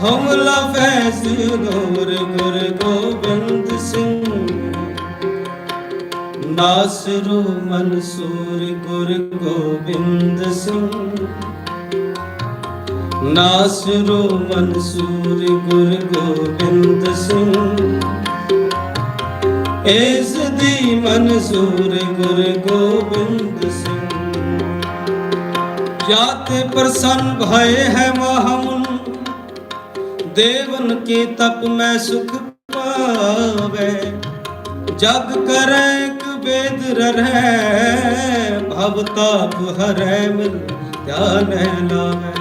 ਹਮਲਾ ਫੈਜ਼ ਨੂਰ ਗੁਰ ਗੋਬਿੰਦ ਸਿੰਘ, ਨਾਸਰੋ ਮਨਸੂਰ ਗੁਰ ਗੋਬਿੰਦ ਸਿੰਘ, ਨਾਸਰੋ ਮਨਸੂਰ ਗੁਰ ਗੋਬਿੰਦ ਸਿੰਘ, ਇਸ ਦੀ ਮਨਜ਼ੂਰ ਗੁਰ ਗੋਬਿੰਦ ਸਿੰਘ, या ते प्रसन्न भय है महामुन, देवन के तप में सुख पावे, जग करे वेद रहे, भव ताप हरै मिल ध्यान लावे,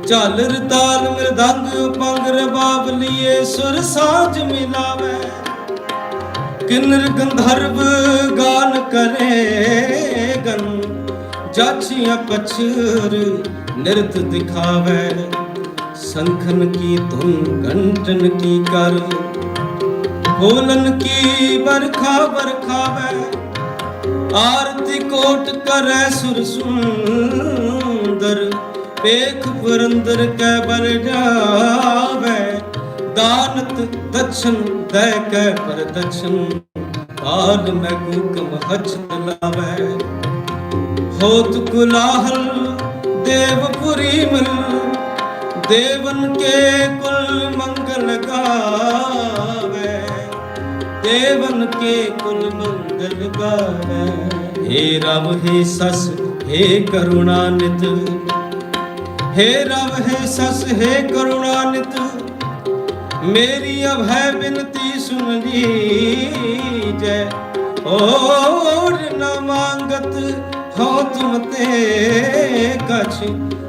झालर ताल मृदंग पंग रबाब लिए सुर साज मिलावे, किन्नर गंधर्व गान करे गन, जाछिया पछर नृत दिखावे, शंखन की धुन घंटन की कर, फूलन की बरखा बरखावे, आरती कोट करे सुर सुंदर, पेख पुरंदर कै बर जावे, दानत दक्षिण दै कै पर दक्षिण, काल में कूकम हछ लावे, होत कुलाहल देवपुरी मिल, देवन के कुल मंगल गावे, देवन के कुल मंगल गावे, हे रव हे सस हे करुणानित, हे रव हे सस हे करुणानित, मेरी अभय विनती सुन लीजै, और न मांगत हो तुम ते कछ,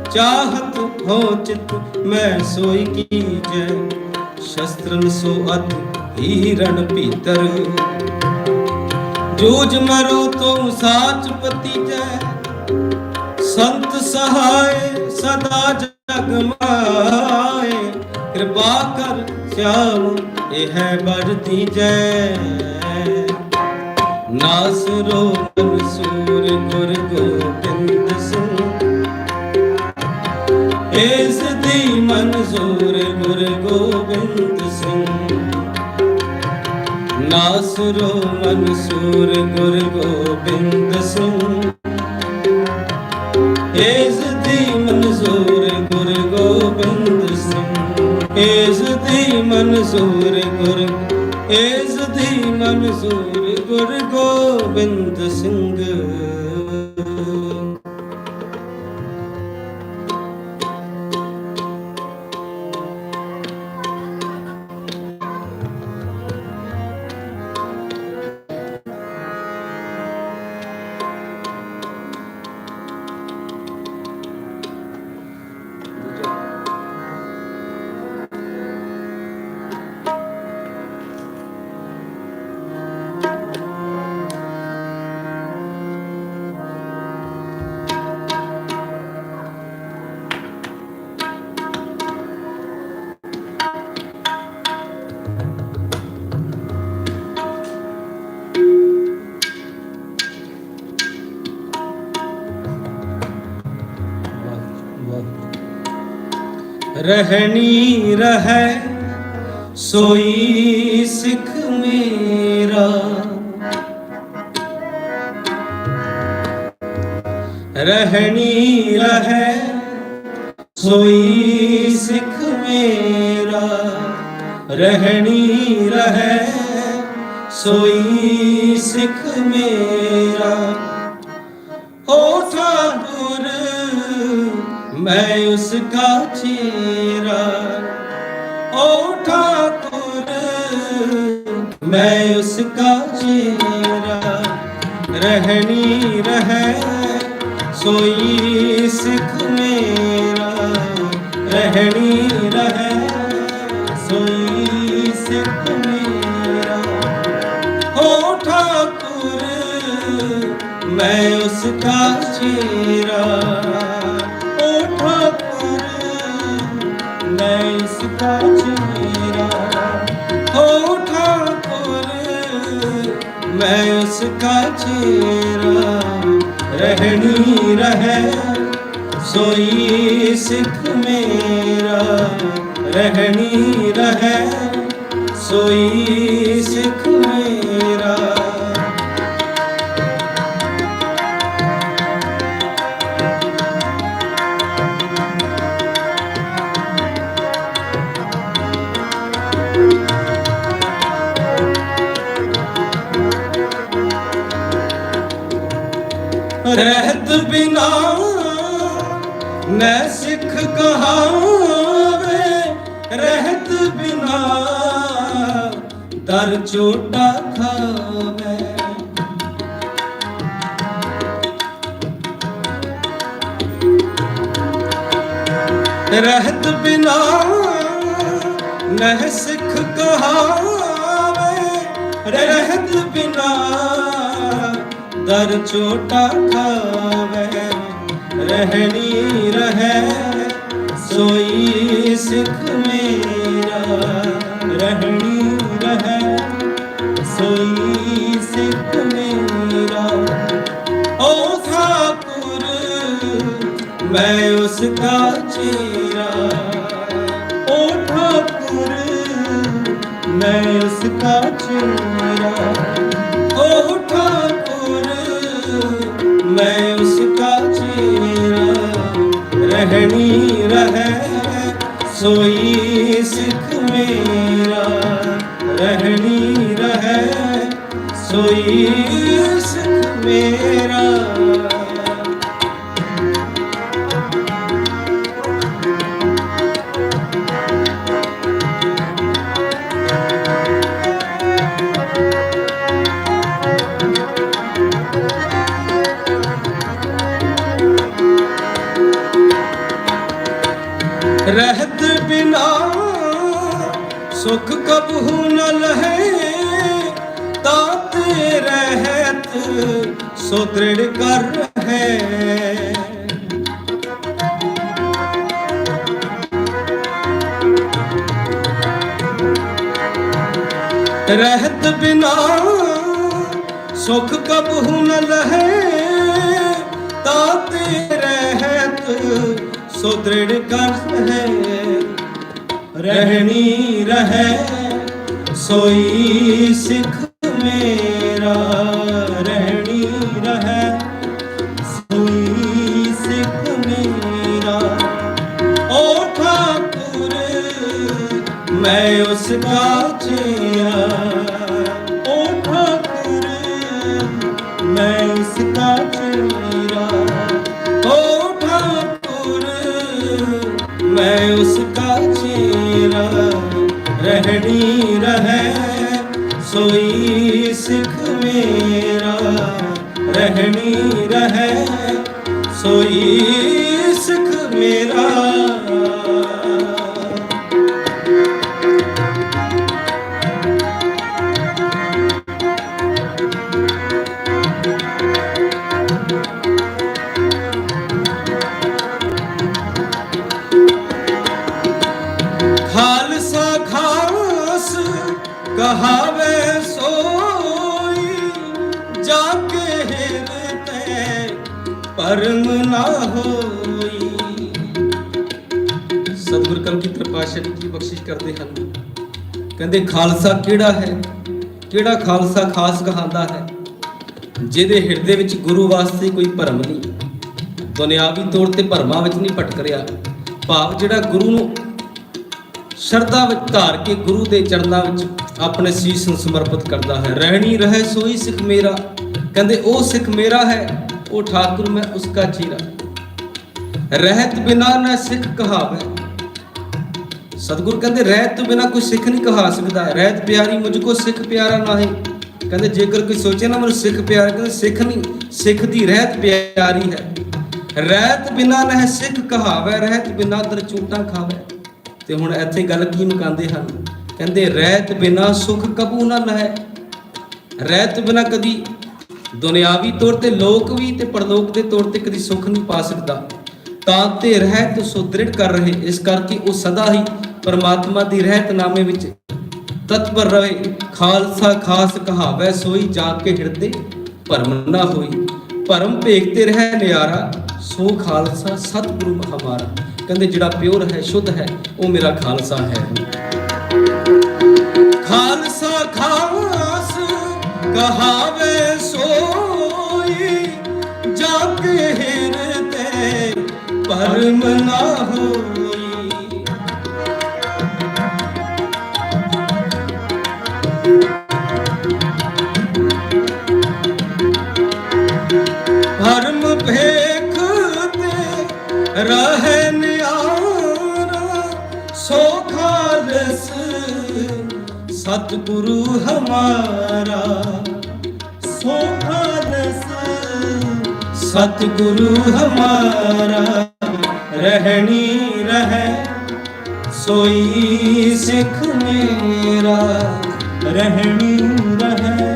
चाहत हो चित मैं सोई कीजै, शस्त्रन सो अत हिरण भीतर, जूझ मरो तो साच पतीजै, संत सहाय सदा जग माए, कृपा कर श्याम यह बर दीजै, नासरो मनसूर गुर गोबिंद सिंह, इस दी मंजूर गुर गोबिंद सिंह, नासरो मनसूर गुर गोबिंद सिंह, इस दी मंजूर गुर गोबिंद सिंह, इस दी मंजूर गुर, इस दी मंजूर गुर गोबिंद सिंह। रहनी रहे सोई सिख मेरा, रहनी रहे सोई सिख मेरा, रहनी रहे सोई सिख मेरा। ओ ठाकुर मैं उसका चेरा, ओ ठाकुर मैं उसका चेरा। रहनी रहे सोई सिख मेरा, रहनी रहे सोई सिख मेरा। हो ठाकुर मैं उसका चेरा, ओ ठाकुर मैं उसका चेरा। हो ठाकुर मैं उसका चेरा। रहनी रहे सोई सिख मेरा, रहनी रहे सोई सिख मेरा। रहत बिना मैं सिख कहावे, रहत बिना दर चोटा खावे। रहत बिना नह सिख कहावे, रहत बिना दर चोटा खावे। रहनी रहे सोई सिख मेरा, रहनी रहे सोई सिख मेरा। ओ ठाकुर मैं उसका चेरा, ओ ठाकुर मैं उसका चेरा। ओ ठाकुर मैं उसका चेरा। रहनी रहे सोई सिख मेरा, रहनी रहे सोई सिख मेरा। रहत बिना सुख कबहू न लहे, ताते रहत सो दृढ़ कर रहे। रहत बिना सुख कबहू न लहे, ताते रहत सो दृढ़ कर है। रहनी रहे सोई सिख मेरा, रहनी रहे सोई सिख मेरा। ओ ठाकुर मैं उसका चेरा, ओ ठाकुर मैं उसका चेरा। ओ मैं उसका चेरा। रहनी रहे सोई सिख मेरा, रहनी रहे सोई सिख मेरा। खालसा खास कहावे सोई, जाके हिरते परम ना होई। सतगुर कलगीधर पातशाह जी बख्शिश करते हैं, कहते खालसा किहड़ा है, किहड़ा खालसा खास कहांदा है, ਜਿਹਦੇ ਹਿਰਦੇ ਵਿੱਚ ਗੁਰੂ ਵਾਸਤੇ ਕੋਈ ਭਰਮ ਨਹੀਂ, ਦੁਨਿਆਵੀ ਤੌਰ ਤੇ ਭਰਮਾਂ ਵਿੱਚ ਨਹੀਂ ਭਟਕ ਰਿਹਾ। ਭਾਵ ਜਿਹੜਾ ਗੁਰੂ ਨੂੰ ਸ਼ਰਧਾ ਵਿੱਚ ਧਾਰ ਕੇ ਗੁਰੂ ਦੇ ਚਰਨਾਂ ਵਿੱਚ ਆਪਣੇ ਸੀਸ ਨੂੰ ਸਮਰਪਿਤ ਕਰਦਾ ਹੈ। ਰਹਿਣੀ ਰਹੇ ਸੋਈ ਸਿੱਖ ਮੇਰਾ, ਕਹਿੰਦੇ ਉਹ ਸਿੱਖ ਮੇਰਾ ਹੈ, ਉਹ ਠਾकुर ਮੈਂ ਉਸਕਾ ਚੀਰਾ। ਰਹਿਤ ਬਿਨਾ ਨਾ ਸਿੱਖ ਕਹਾਵੇ, ਸਤਿਗੁਰ ਕਹਿੰਦੇ ਰਹਿਤ ਤੋਂ ਬਿਨਾ ਕੋਈ ਸਿੱਖ ਨਹੀਂ ਕਹਾ ਸਕਦਾ। ਰਹਿਤ ਪਿਆਰੀ ਮੁਝਕੋ ਸਿੱਖ ਪਿਆਰਾ ਨਾਹੀਂ, ਕਹਿੰਦੇ ਜੇਕਰ ਕੋਈ ਸੋਚੇ ਨਾ ਮੈਨੂੰ ਸਿੱਖ ਪਿਆਰਾ, ਕਹਿੰਦੇ ਸਿੱਖ ਨਹੀਂ, ਸਿੱਖ ਦੀ ਰਹਿਤ ਪਿਆਰੀ ਹੈ। ਰਹਿਤ ਬਿਨਾ ਨਹਿ ਸਿੱਖ ਕਹਾਵੇ, ਰਹਿਤ ਬਿਨਾ ਦਰ ਝੂਟਾਂ ਖਾਵੇ। ਤੇ ਹੁਣ ਇੱਥੇ ਗੱਲ ਕੀ ਮੁਕਾਉਂਦੇ ਹਨ, ਕਹਿੰਦੇ ਰਹਿਤ ਬਿਨਾ ਸੁਖ ਕਬੂ ਨਾ ਲਹੈ। ਰਹਿਤ ਬਿਨਾ ਕਦੀ ਦੁਨਿਆਵੀ ਤੌਰ ਤੇ ਲੋਕ ਵੀ ਤੇ ਪਰਲੋਕ ਦੇ ਤੌਰ ਤੇ ਕਦੀ ਸੁੱਖ ਨਹੀਂ ਪਾ ਸਕਦਾ। ਤਾਂ ਤੇ ਰਹਿਤ ਸੁਦ੍ਰਿੜ ਕਰ ਰਹੇ, ਇਸ ਕਰਕੇ ਉਹ ਸਦਾ ਹੀ ਪਰਮਾਤਮਾ ਦੀ ਰਹਿਤਨਾਮੇ ਵਿੱਚ ਤਤਪਰ ਰਹੇ। ਖਾਲਸਾ ਖਾਸ ਕਹਾਵੇ, ਸੋਈ ਜਾ ਕੇ ਹਿਰਦੇ ਭਰਮ ਨਾ ਹੋਈ। ਭਰਮ ਭੇਖਤੇ ਰਹਿ ਨਿਆਰਾ, ਸੋ ਖਾਲਸਾ ਸਤਿਗੁਰੂ ਹਮਾਰਾ। ਕਹਿੰਦੇ ਜਿਹੜਾ ਪਿਓਰ ਹੈ, ਸ਼ੁੱਧ ਹੈ, ਉਹ ਮੇਰਾ ਖਾਲਸਾ ਹੈ। ਖਾਲਸਾ ਖਾਸ ਕਹਾਵੇ ਸੋਈ, ਜਾ ਕੇ ਹਿਰਦੇ ਭਰਮ ਨਾ ਹੋਈ। ਭਰਮ ਭੇਖਤੇ ਰਹਿ ਨਿਆਰਾ, ਸੋ ਖਾਲਸ ਸਤਿਗੁਰੂ ਹਮਾਰਾ। ਸੋ ਖਾਲਸ ਸਤਿਗੁਰੂ ਹਮਾਰਾ। ਰਹਿਣੀ ਰਹਿ ਸੋਈ ਸਿੱਖ ਮੇਰਾ, ਰਹਿਣੀ ਰਹਿ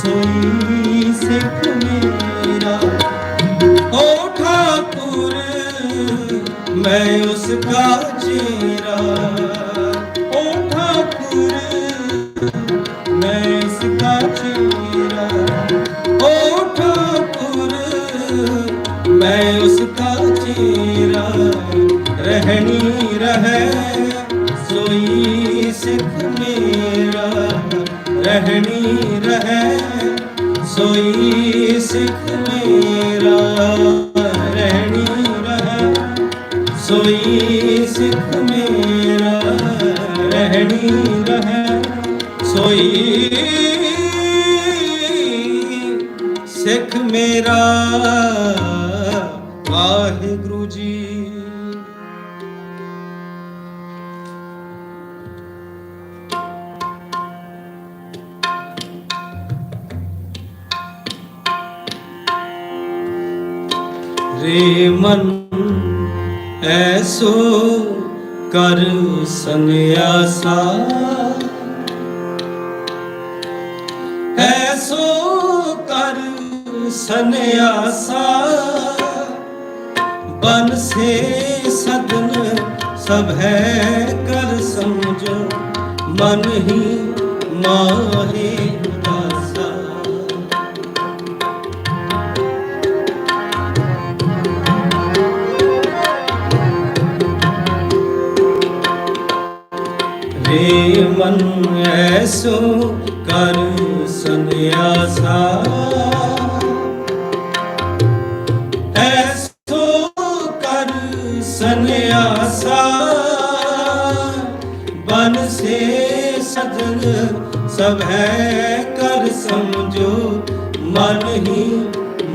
ਸੋਈ ਸਿੱਖ ਮੇਰਾ। ਓ ਠਾकुर मैं उसका चेहरा, ओ ठाकुर मैं उसका चेहरा। ओ ठाकुर मैं उसका चेहरा। रहनी रहे सोई सिख मेरा, रहनी रहे सोई सिख मेरा। रहनी रहे सोई सिख मेरा, रहनी रहे सोई सिख मेरा। वाहिगुरु जी। रे मन ऐसो कर सन्यासा, ऐसो कर सन्यासा। बन से सदन सब है कर समझो, मन ही माहे उदासा। रे मन ऐसो कर सन्यासा, ऐसो कर सन्यासा। बन से सदन सब है कर समझो, मन ही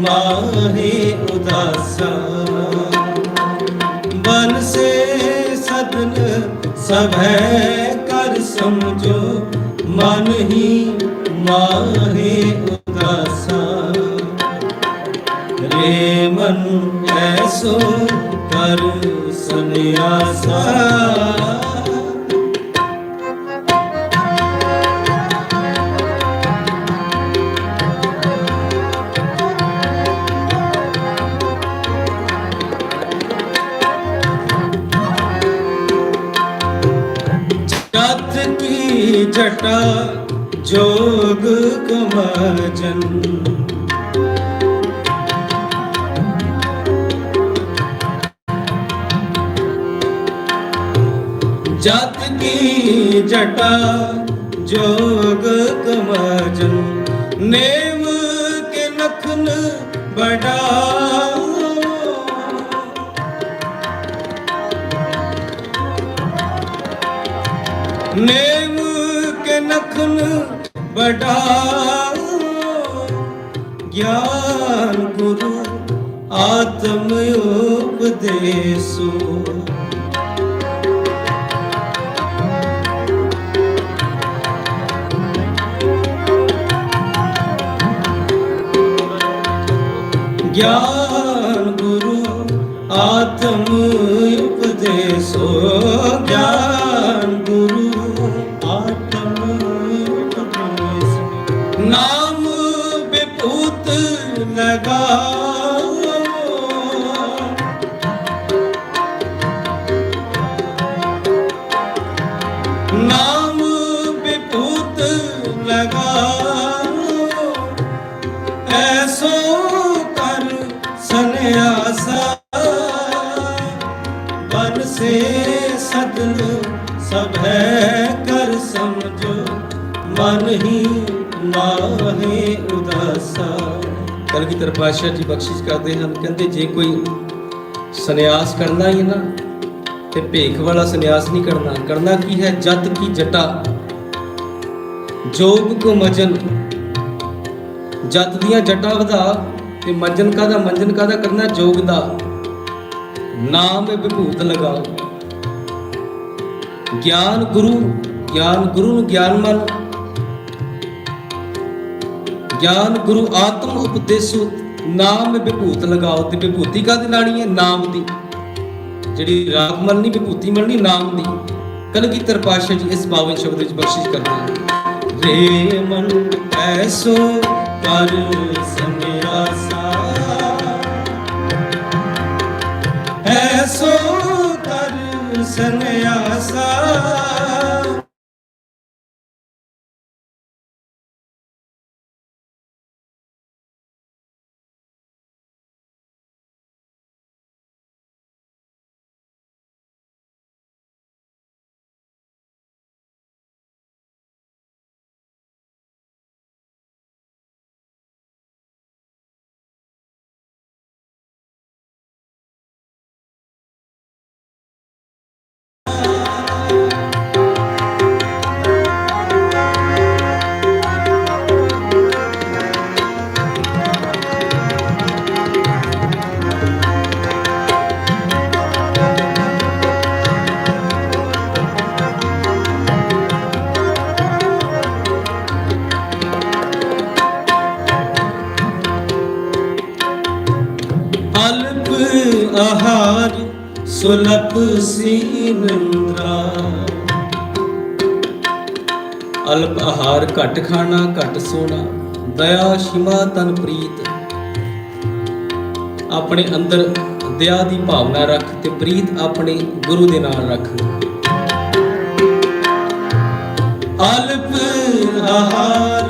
माहे उदासा। बन से सदन सब है कर समझो, मन ही माहे उदासा। रे मन ऐसो कर सन्यासा। जत की जटा जोग कमजन, जत की जटा जोग कमजन। नेम के नखन बड़ा, बढ़ाओ, ज्ञान गुरु आत्म उपदेशो। ज्ञान गुरु आत्म उपदेशो, ज्ञान गुरु आत्म उपदेशो। नाम विभूत लगाओ, नाम विभूत लगाओ, ऐसो सन्यासा बन से सदन सब है कर समझो, मन ही माहे उदासा। कलगीधर पातशाह जी बख्शिश करते हैं, कहते जे कोई सन्यास करना ही ना ते भेख वाला सन्यास नहीं करना। करना की है, जत की जटा जोग को मजन, जत दियां जटा वधा ते मंजन कादा करना जोग दा। नाम विभूत लगाओ, ज्ञान गुरु ਨੂੰ ਗਿਆਨ ਮੰਨ, ज्ञान गुरु आत्म उपदेशो। नाम विभूत लगाओ, ते विभूति कादी लानी है, नाम दी। जिहड़ी राग मलनी विभूति मलनी नाम दी। कलगीधर पातशाह जी इस पावन शब्द विच बख्शिश करते हैं, रे मन ऐसो कर सन्यासा, ऐसो कर सन्यासा। आहार सुलभ सीनिंद्रा, अल्प आहार घट खाना घट सोना, दया क्षमा तन प्रीत। अपने अंदर दया की भावना रख ते प्रीत अपने गुरु दे नाल रख। अल्प आहार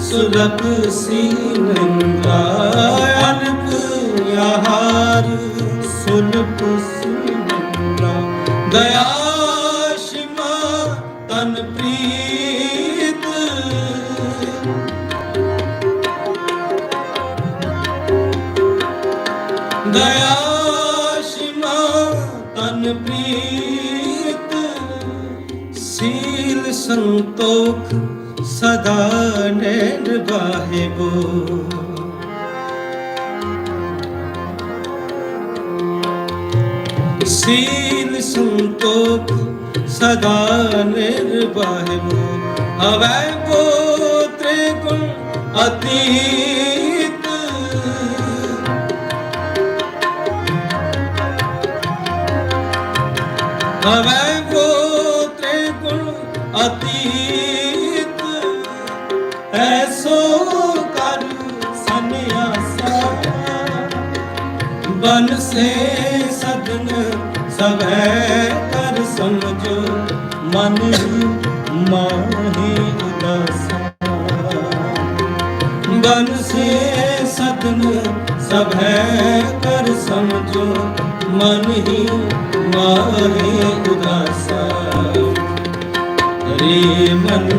सुलभ सीनिंद्रा, अल्प आहार सुलभ सीनिंद्रा, दया क्षमा तन प्रीत। दया क्षमा तन प्रीत, सील संतोख सदा निर्वाहिबो। सील संतोख सदा निर्वाहिबो, हवै को त्रिगुण अतीत। हवै को त्रिगुण अतीत, ऐसो कर सन्यासा बन से सदन सब है कर समझो, मन माहे उदासा। बन से सदन सब है कर समझो, मन ही माहे उदासा। रे मन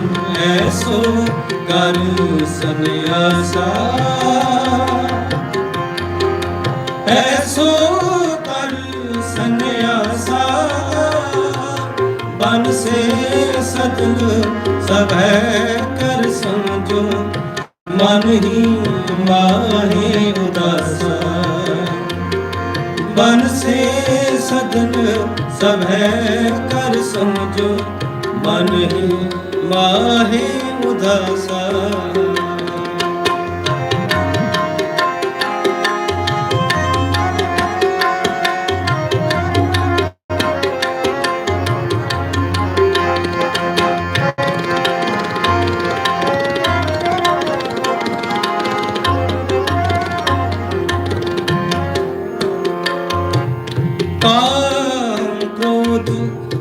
ऐसो कर सन्यासा, ऐसो कर सन्यासा। बन से सदन सभै कर समझो, मन ही माहे उदासा। मन से सदन सभै कर समझो, मन ही माहे उदासा।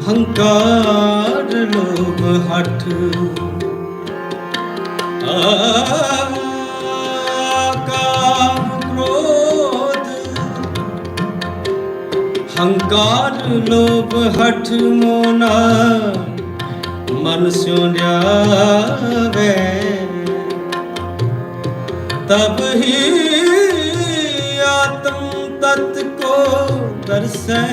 हंकार लोभ हठ, काम क्रोध हंकार लोभ हठ मोना मन स्यों ल्यावे, तब ही आत्म तत् को दर्शै,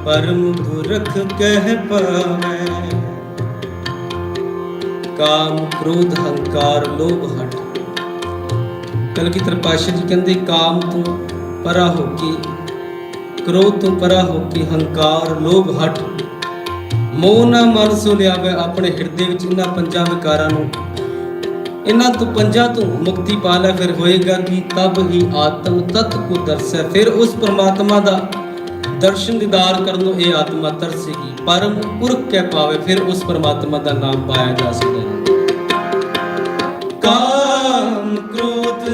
परम पुरख कह पावे। काम क्रोध हंकार लोभ हठ। कलगीधर पातशाह जी कहते काम तो परा हो के, क्रोध तो परा हो के, हंकार लोभ हठ मोह ना मन सो लियावे। अपने ਹਿਰਦੇ ਵਿੱਚ ਇਹਨਾਂ ਪੰਜਾਂ ਵਿਕਾਰਾਂ ਨੂੰ, ਇਹਨਾਂ ਤੋਂ ਪੰਜਾਂ ਤੋਂ ਮੁਕਤੀ ਪਾ ਲੈ, ਫਿਰ ਹੋਏਗਾ ਕਿ ਤਬ ਹੀ ਆਤਮ ਤਤ ਕੋ ਦਰਸੈ। ਫਿਰ ਉਸ ਪਰਮਾਤਮਾ ਦਾ दर्शन दीदार करनो ये आत्मा तरसेगी, परम पुरख कह पावे, फिर उस परमात्मा का नाम पाया जा सकता। काम क्रोध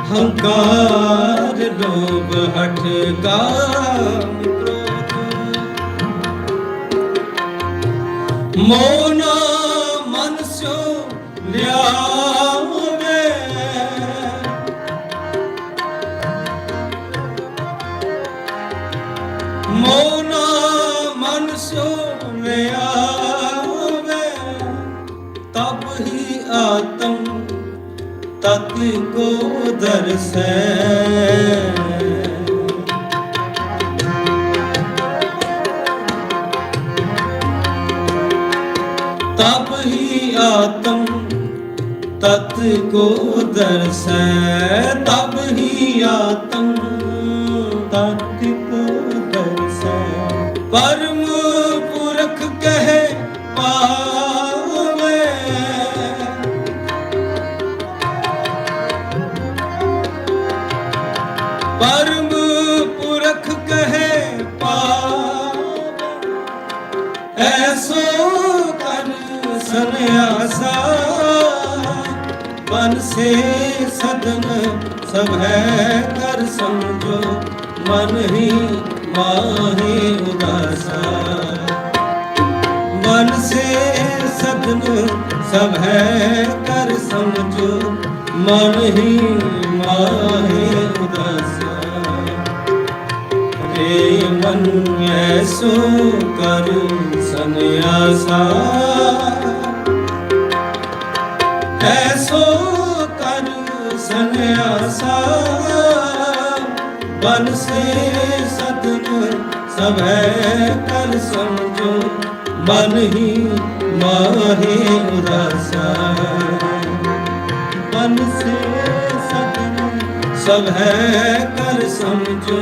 हंकार लोभ हठ, काम क्रोध मोना मन स्यो ल्यावे, मोना मन सो आवे, तब ही आत्म तत् को दर्शै। तब ही आत्म तत् को दर्शै, तब ही आत्म तत् को दर्शै। परम पुरख कह पावे, परम पुरख कह पावे। ऐसो कर सन्यासा, मन से सदन सभै कर समझो, मन ही माहे उदासा। मन से सदन सभै कर समझो, मन ही माहे उदासा। रे मन ऐसो कर सन्यासा, ऐसो कर सन्यासा। मन से सदन सभै कर समझो, मन ही माहे उदासा। मन से सदन सभै कर समझो,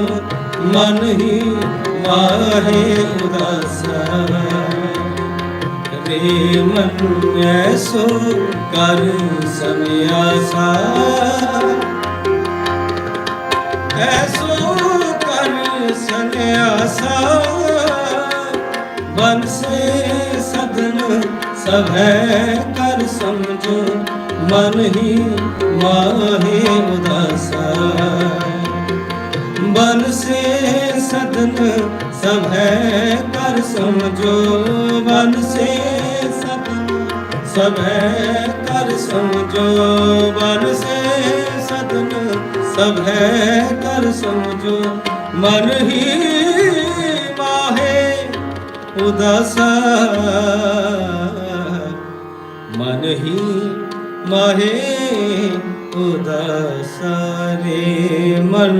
मन ही माहे उदासा। रे मन ऐसो कर सन्यासा, ऐसो कर सन्यासा। मन से सदन सभै कर समझो, मन ही माहे उदासा। मन से सदन सभै कर समझो, मन से सदन सभै कर समझो, मन से सदन सभै कर समझो, मन ही माहे उदासा। मन ही माहे उदासा। रे मन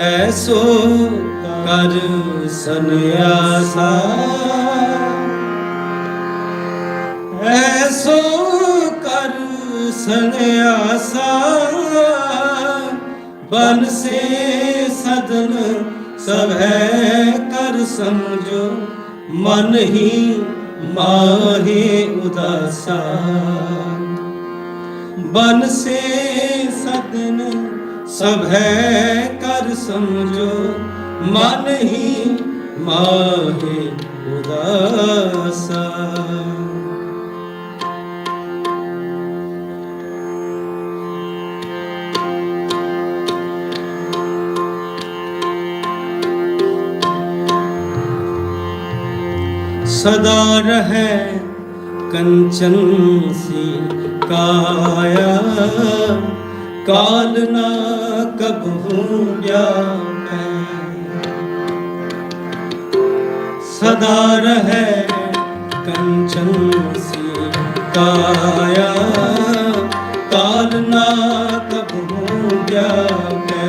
ऐसो कर सन्यासा, ऐसो कर सन्यासा, बन से सदन सब है कर समझो, मन ही माहे उदासा। बन से सदन सब है कर समझो, मन ही माहे उदासा। सदा रहे कंचन सी काया, काल ना कबहू व्यापै। सदा रहे कंचन सी काया, काल ना कबहू व्यापै।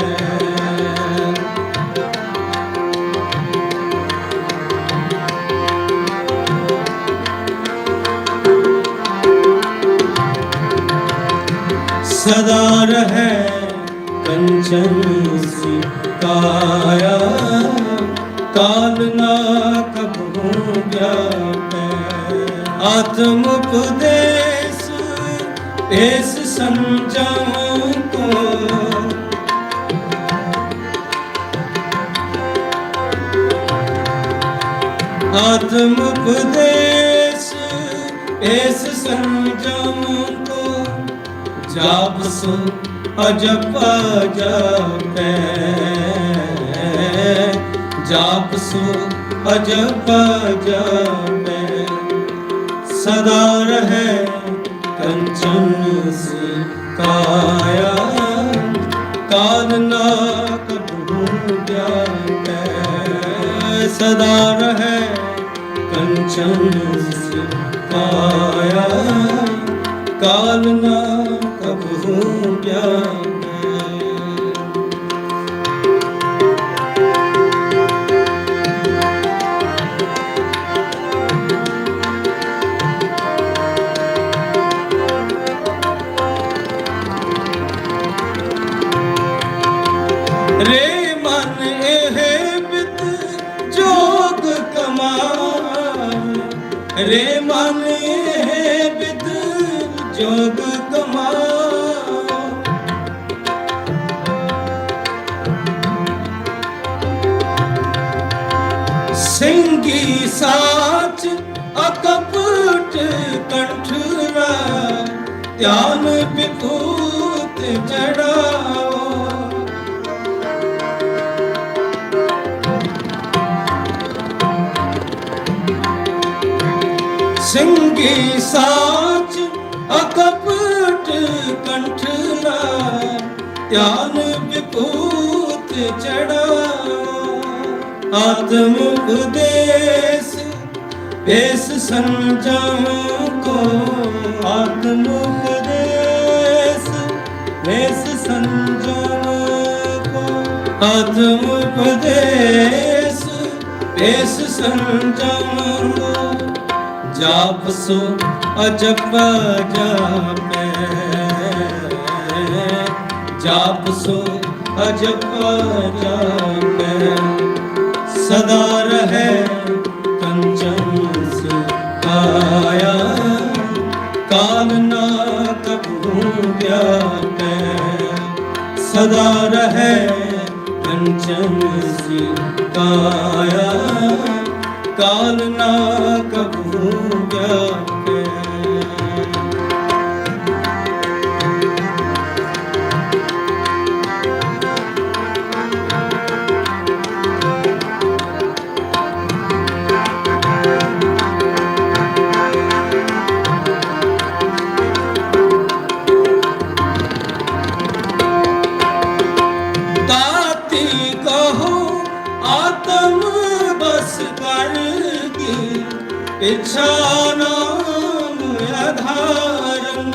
सदा रहे कंचन सी काया, काल ना कबहू व्यापै। आत्मोपदेश ऐस समझाऊं को, आत्मोपदेश ऐस समझाऊं को, जाप सो अजप जापै। जाप सो अजप जापै। सदा रहे कंचन सी काया, काल ना कबहू व्यापै। सदा रहे कंचन सी काया, काल ना कबहू व्यापै। रे मन एह बिद जोग कमाए, रे मन एह बिद जोग कमाए। सिंगी साच अकपट कंठरा, ध्यान विभूत जड़ाओ। सिंगी साच अकपट कंठला, ध्यान विभूत चढ़ाओ। आत्मोपदेश भेष समझाऊं को, आत्मोपदेश भेष समझाऊं को। आत्मोपदेश भेष समझाऊं को, जाप सो अजप जापै। जाप सो अजप जापै। सदा रहे कंचन सी काया, काल ना कबहू व्यापै। सदा रहे कंचन सी काया, काल ना कबहू व्यापै। ताती कहो आत्म बस कर दी, इच्छा नाम आधारम।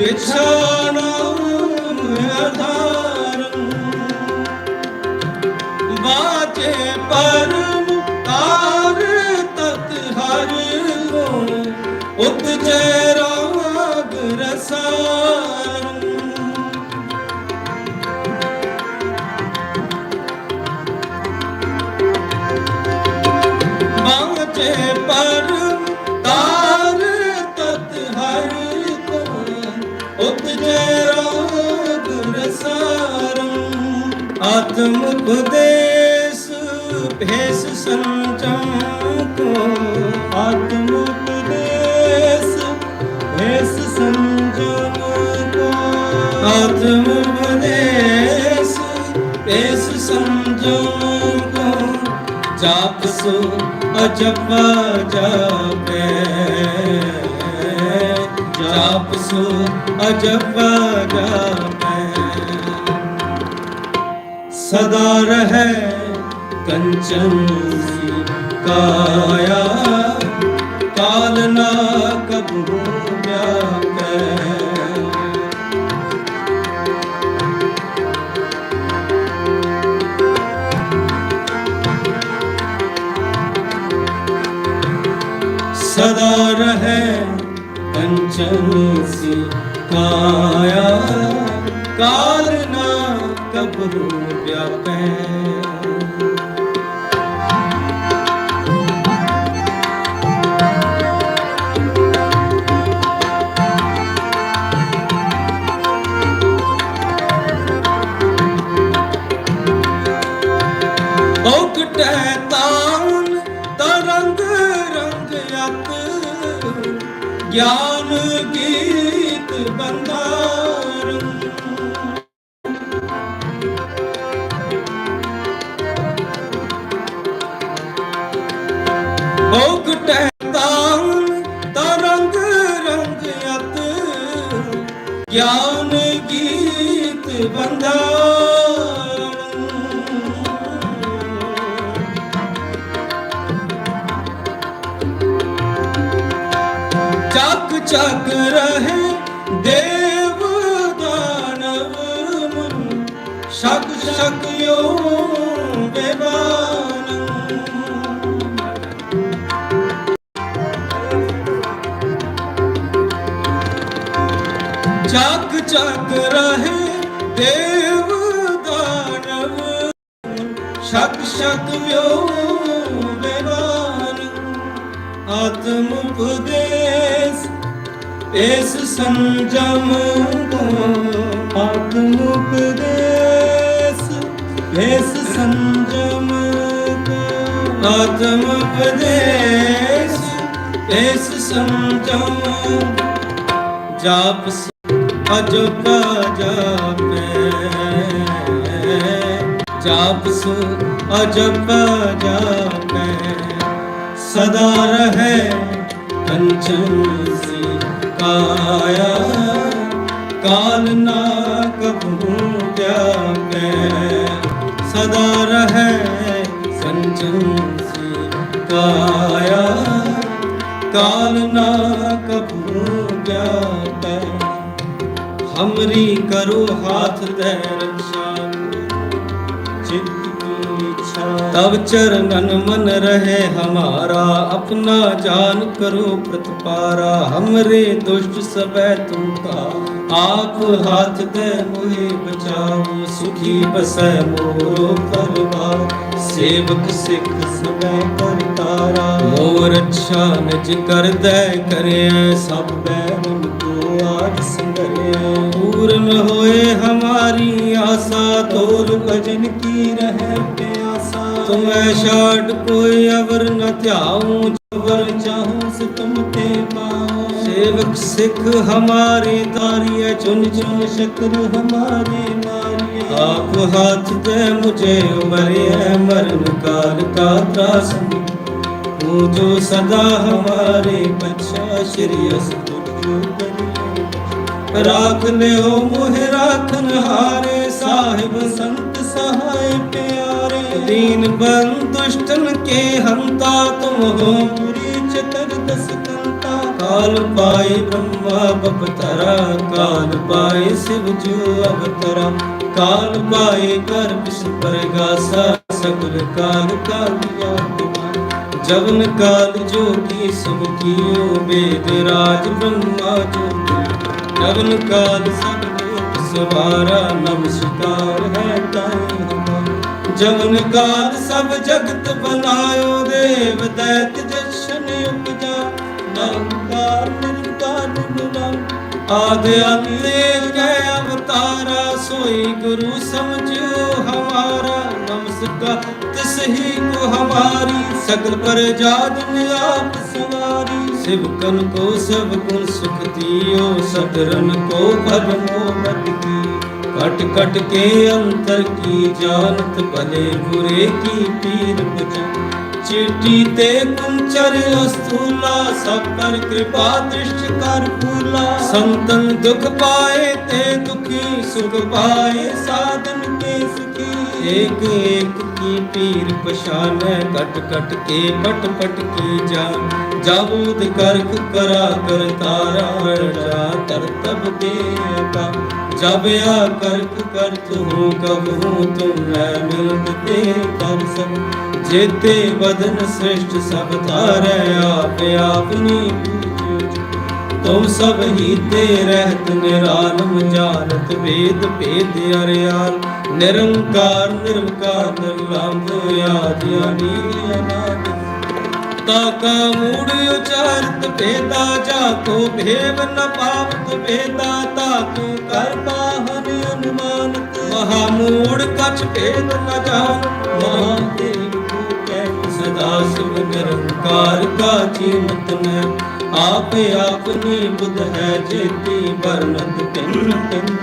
पिछानाम आधारम बाजे परम तार तत हर को उपजय राग रसारम बाजे परम तार तत हर को उपजय राग रसारम आत्मोपदेश भेष संजम को आत्मोपदेश भेष संजम को आत्मोपदेश भेष संजम को जाप सो अजप जापे जाप सो अजप जापे सदा रहे कंचन सी काया काल ना कबू व्यापे सदा रहे कंचन सी काया काल ना कबू व्यापे ओकटे तान तरंग रंग अत ज्ञान गीत बंदारम ओकटे तान तरंग रंग अत ज्ञान गीत बंदारम चक चक रहे देव दानव मन शक शक यो बेबानम चक चक रहे देव दानव शक शक यो बेबानम आत्मोपदेश इस संजम को आत्मोपदेश इस संजम को आत्मोपदेश इस संजम जाप अजप जापे जाप सो अजप जापे सदा रहे कंचन सी काया काल ना कबू व्यापे सदा रहे कंचन सी काया काल ना कबू व्यापे हमरी करो हाथ दे रक्षा चित्त तब चरणन मन रहे हमारा अपना जान करो प्रतिपारा हमरे दुष्ट सबे तुमका आप हाथ दे मोहे बचाओ सुखी बसै मोरो परिवार सेवक सिख सबे करतारा मोर अच्छा निज कर दे करे सब बैरन को आज संगरे पूर्ण होए हमारी आशा तोर भजन की रहे प्यासा तुम्हें छाड़ कोई अवर न ध्याऊं जबर चाहूं से तुम ते पाओ सेवक सिख हमारे तारिये चुन चुन शक्र हमारे मारिये आप हाथ दे मुझे उमरे है मरण काल का त्रास तू जो सदा हमारे बच्चा श्री राख ले हो मोहे राखन हारे साहिब संत सहाय प्यारे दीन बंद दुष्टन के हंता तुम हो पूरी चतुर्दश कंता काल पाए ब्रह्मा बपतरा, काल पाए शिव जो अवतरा। काल पाए गर्भ परगासा, सगुल काल कालिया कुमार। जवन काल जोगी सब कियो, वेद राज ब्रह्मा जोगी। जवन काल सब लोक सवारा, नमस्कार है ताई हमारा। जवन काल सब जगत बनायो, देव दैत जशन उपजा। निरंकार निरंकार निर्गुण आदि अंत जय अवतारा, सोई गुरु समझो हमारा। नमस्कार तिस ही को हमारी, सकल प्रजा दुन आप सवारी। शिवकन को सब गुण सुख दियो, सतरन को भरमो मत की। कट कट के अंतर की जानत, भले बुरे की पीर बुझ। चिट्ठी ते कुंचर स्थूला, सब पर कृपा दृष्टि कर फूला। संतन दुख पाए ते दुखी, सुख पाए साधन के सुखी। एक एक की पीर पशानै, कट कट के पट पट की जान। जाबूद करख करा कर तारा, जा तर तब दे का। जब या करख करत हूँ कब हूँ, तुम मैं मिलते कर सब। जेते बदन श्रेष्ठ सब तारे, आप आपनी पूजो। तुम सब ही ते रहत निरालम, जानत वेद भेद अरयाल। निरंकार निर्विकार निर्लंब, आदि अनील अनादि। ताका मूढ़ उचारत भेदा, जाको भेव न पावत भेदा। ताको कर पाहन अनुमानत, महामूढ़ कछ भेद न जान। महादेव को कह सदा शिव निरंकार का चीमत न। आप आपनी बुध है जेती, वर्णत भिन्न भिन्न।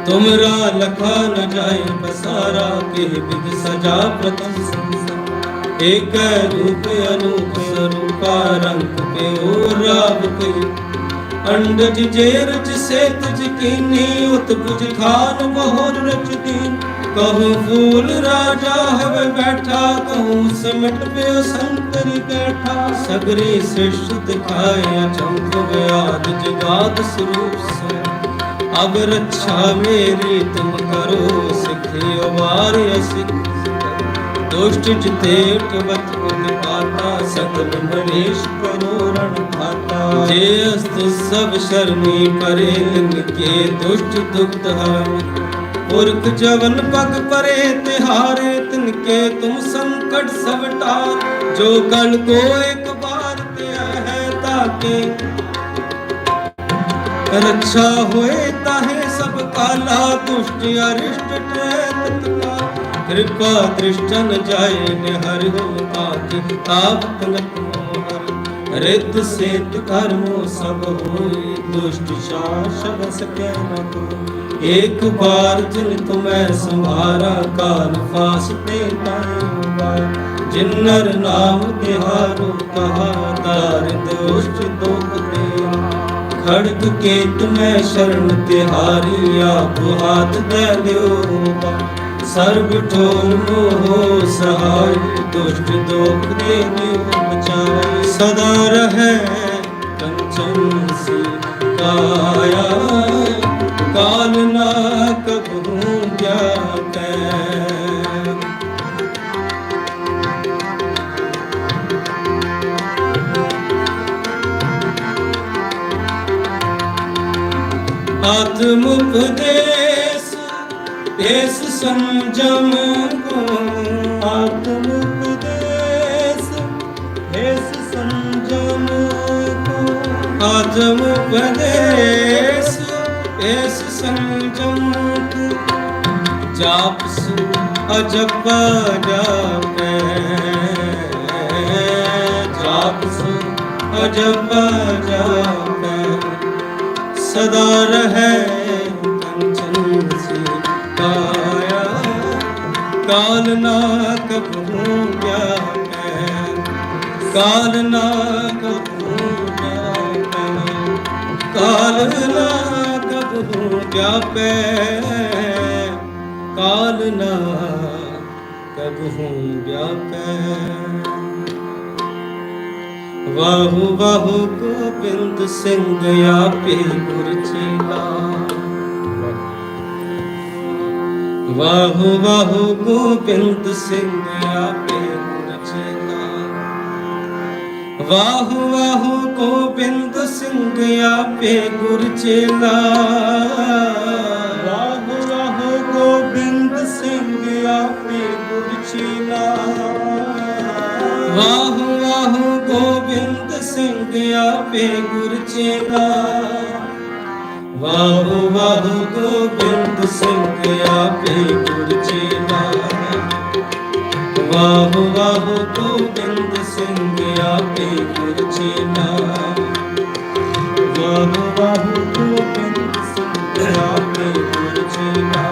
तुमरा लखा न जाए बसारा, के विद सजा प्रथम संसार। एक रूप अनूप स्वरूपा, रंग पे और राव कई। अंडज जेरज से तुझ कीनी, उत्पुज खान बहुर रच दीन। कहूँ फूल राजा है बैठा, कहूँ सिमट पे संतरी बैठा। सगरे सृष्ट दिखाए अचंभ, आद जगाद स्वरूप से। अब रक्षा मेरी तुम करो, सिखे वार असिख। दुष्ट जिते उठवत उत्पाता, सकल मनीष करो रण खाता। जे अस्तु सब शरणी परे, लिंग के दुष्ट दुख हरण। पुरख जवन पग परे तिहारे, तिनके तुम संकट सब टार। जो कल को एक बार त्या है, ताके रक्षा होए ताहे सब काला। दुष्ट अरिष्ट तत्काल, कृपा दृष्टन जाए निहर हो। आदि ताप तनक मोहर, रित सेत कर्मो सब होई। दुष्ट शासन सके न कोई। एक बार जिन तुम्हें संभारा, काल फासते ताई। जिन्नर नाम तिहारो कहा, तार दुष्ट दोख दे। खड़ग के तुम्हें शरण तिहारी, आप हाथ दे दो। सर्व ठोर मोह सहाय, दुष्ट दोख देने बचाए। सदा रहे कंचन सी काया, काल ना कबहू जाते। आत्मोपदेश देश संजम को। आत्मोपदेश देश संजम को। आत्मोपदेश देश संजम को। जाप सु अजप जापे, जाप सु अजप जापे। सदा रहे कंचन सी काया, काल ना कबहू व्यापै। काल ना कबहू व्यापै। काल ना कबहू व्यापै। काल ना कबहू व्यापै। ਵਾਹੂ ਵਾਹੂ ਗੋਬਿੰਦ ਸਿੰਘ ਆਪੇ ਗੁਰ ਚੇਲਾ। ਵਾਹੂ ਵਾਹੂ ਗੋਬਿੰਦ ਸਿੰਘ ਆਪੇ ਗੁਰ ਚੇਲਾ। ਵਾਹੂ ਵਾਹੂ ਗੋਬਿੰਦ ਸਿੰਘ ਆਪੇ ਗੁਰ ਚੇਲਾ। ਵਾਹੂ ਵਾਹੂ ਗੋਬਿੰਦ ਸਿੰਘ ਆਪੇ ਗੁਰ ਚੇਲਾ। ਵਾਹੂ ਵਾਹੂ ਗੋਬਿੰਦ ਸਿੰਘ ਆਪੇ ਗੁਰ ਚੇਲਾ। ਵਾਹੂ ਵਾਹੂ ਗੋਬਿੰਦ ਸਿੰਘ ਆਪੇ ਗੁਰ ਚੇਲਾ। ਵਾਹੂ ਵਾਹੂ ਗੋਬਿੰਦ ਸਿੰਘ ਆਪੇ ਗੁਰ ਚੇਲਾ। ਵਾਹੂ ਵਾਹੂ ਗੋਬਿੰਦ ਸਿੰਘ ਆਪੇ ਗੁਰ ਚੇਲਾ।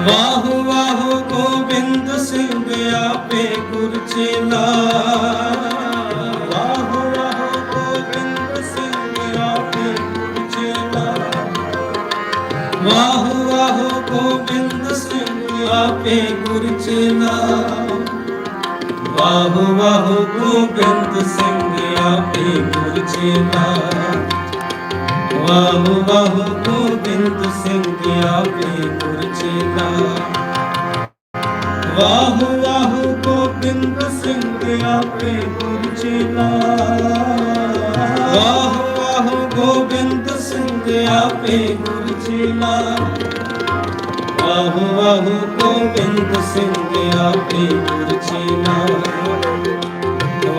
ਵਾਹੂ ਵਾਹੂ ਗੋਬਿੰਦ ਸਿੰਘ ਆਪੇ ਗੁਰ ਚੇਲਾ। ਵਾਹੂ ਵਾਹੂ ਗੋਬਿੰਦ ਸਿੰਘ ਆਪੇ ਗੁਰ ਚੇਲਾ। ਵਾਹੂ ਵਾਹੂ ਗੋਬਿੰਦ ਸਿੰਘ ਆਪੇ ਗੁਰ ਚੇਲਾ। ਵਾਹੂ ਵਾਹੂ ਗੋਬਿੰਦ ਸਿੰਘ ਆਪੇ ਗੁਰ ਚੇਲਾ। ਵਾਹੂ ਵਾਹੂ ਗੋਬਿੰਦ ਸਿੰਘ ਆਪੇ ਗੁਰ ਚੇਲਾ। ਵਾਹੂ ਵਾਹੂ ਗੋਬਿੰਦ ਸਿੰਘ ਆਪੇ ਗੁਰ ਚੇਲਾ। ਵਾਹੂ ਵਾਹੂ ਗੋਬਿੰਦ ਸਿੰਘ ਆਪੇ ਗੁਰ ਚੇਲਾ। ਵਾਹੂ ਵਾਹੂ ਗੋਬਿੰਦ ਸਿੰਘ ਆਪੇ ਗੁਰ ਚੇਲਾ।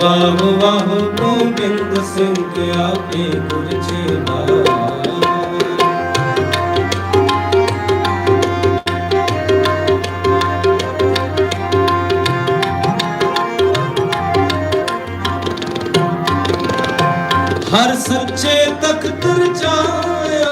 ਵਾਹੂ ਵਾਹੂ ਗੋਬਿੰਦ ਸਿੰਘ ਆਪੇ ਗੁਰ ਚੇਲਾ। ਹਰ ਸੱਚੇ ਤਖਤ ਰਚਾਇਆ।